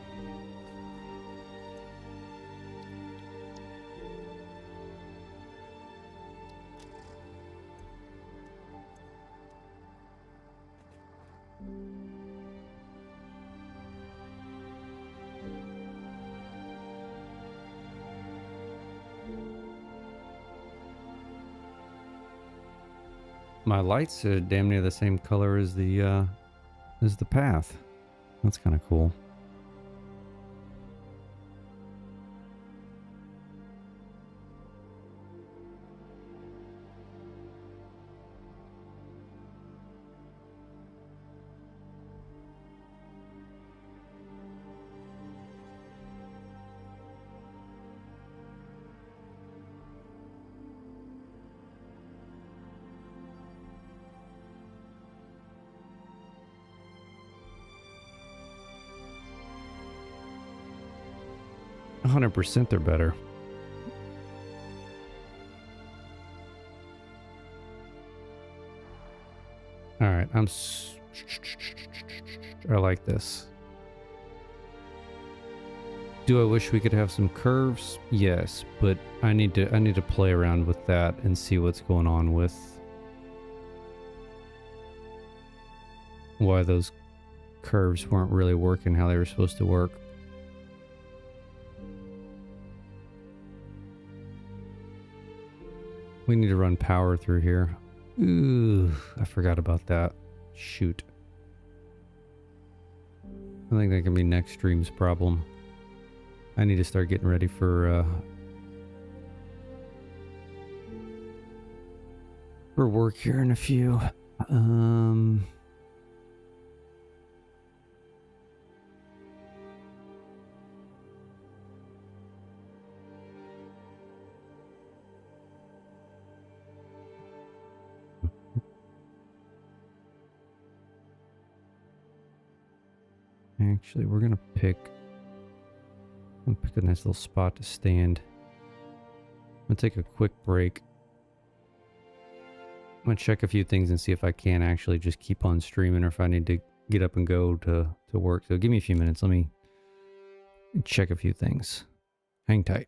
My lights are damn near the same color as the path. That's kind of cool. %, they're better. All right, I like this. Do I wish we could have some curves? Yes, but I need to play around with that and see what's going on with why those curves weren't really working how they were supposed to work. We need to run power through here. Ooh, I forgot about that. Shoot. I think that can be next stream's problem. I need to start getting ready for work here in a few. Actually, we're gonna pick a nice little spot to stand. I'm gonna take a quick break. I'm gonna check a few things and see if I can actually just keep on streaming or if I need to get up and go to work. So give me a few minutes. Let me check a few things. Hang tight.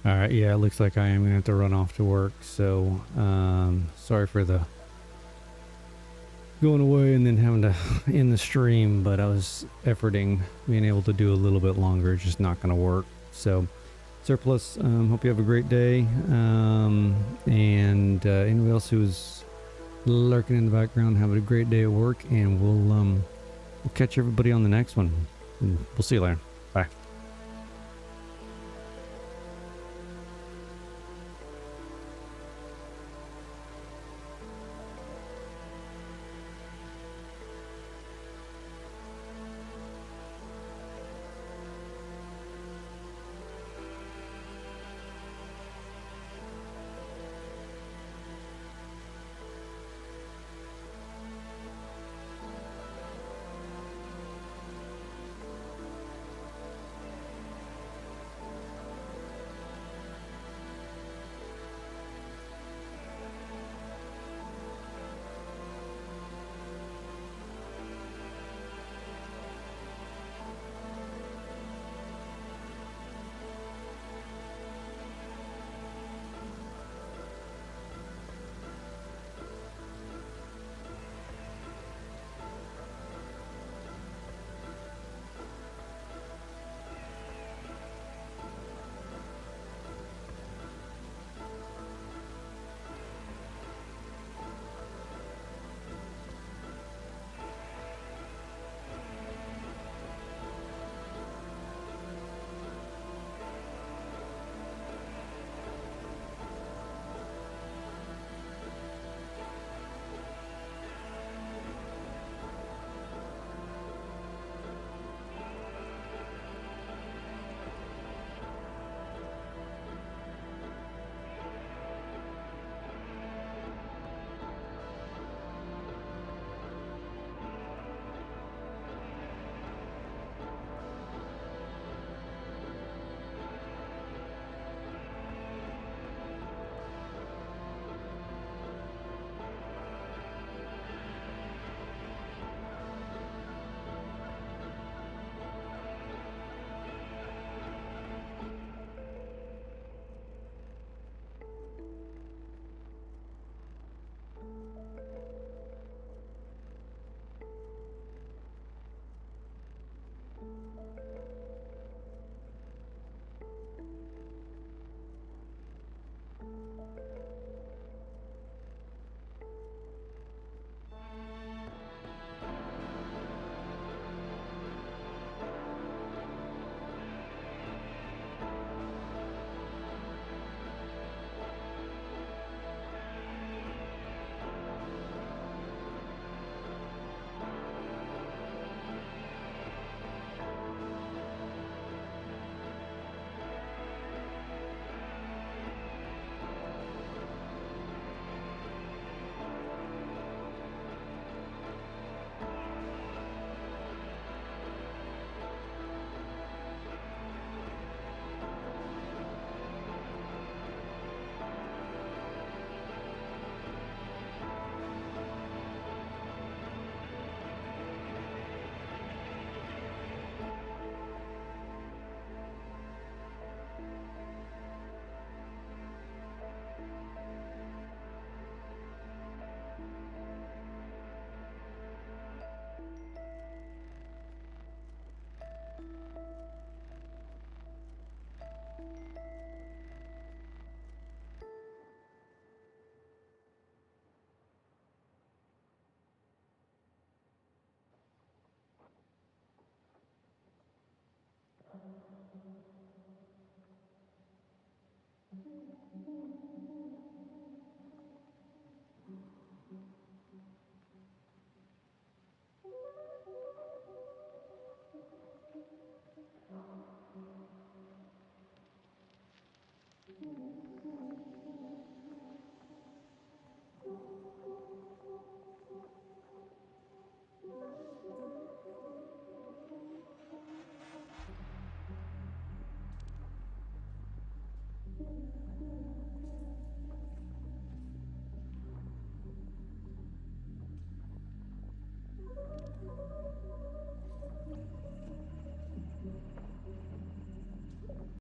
All right, yeah, it looks like I am gonna have to run off to work. So, sorry for the going away and then having to end the stream, but I was efforting being able to do a little bit longer. It's just not gonna work. So, Surplus, hope you have a great day. And anybody else who's lurking in the background, have a great day at work, and we'll catch everybody on the next one. And we'll see you later.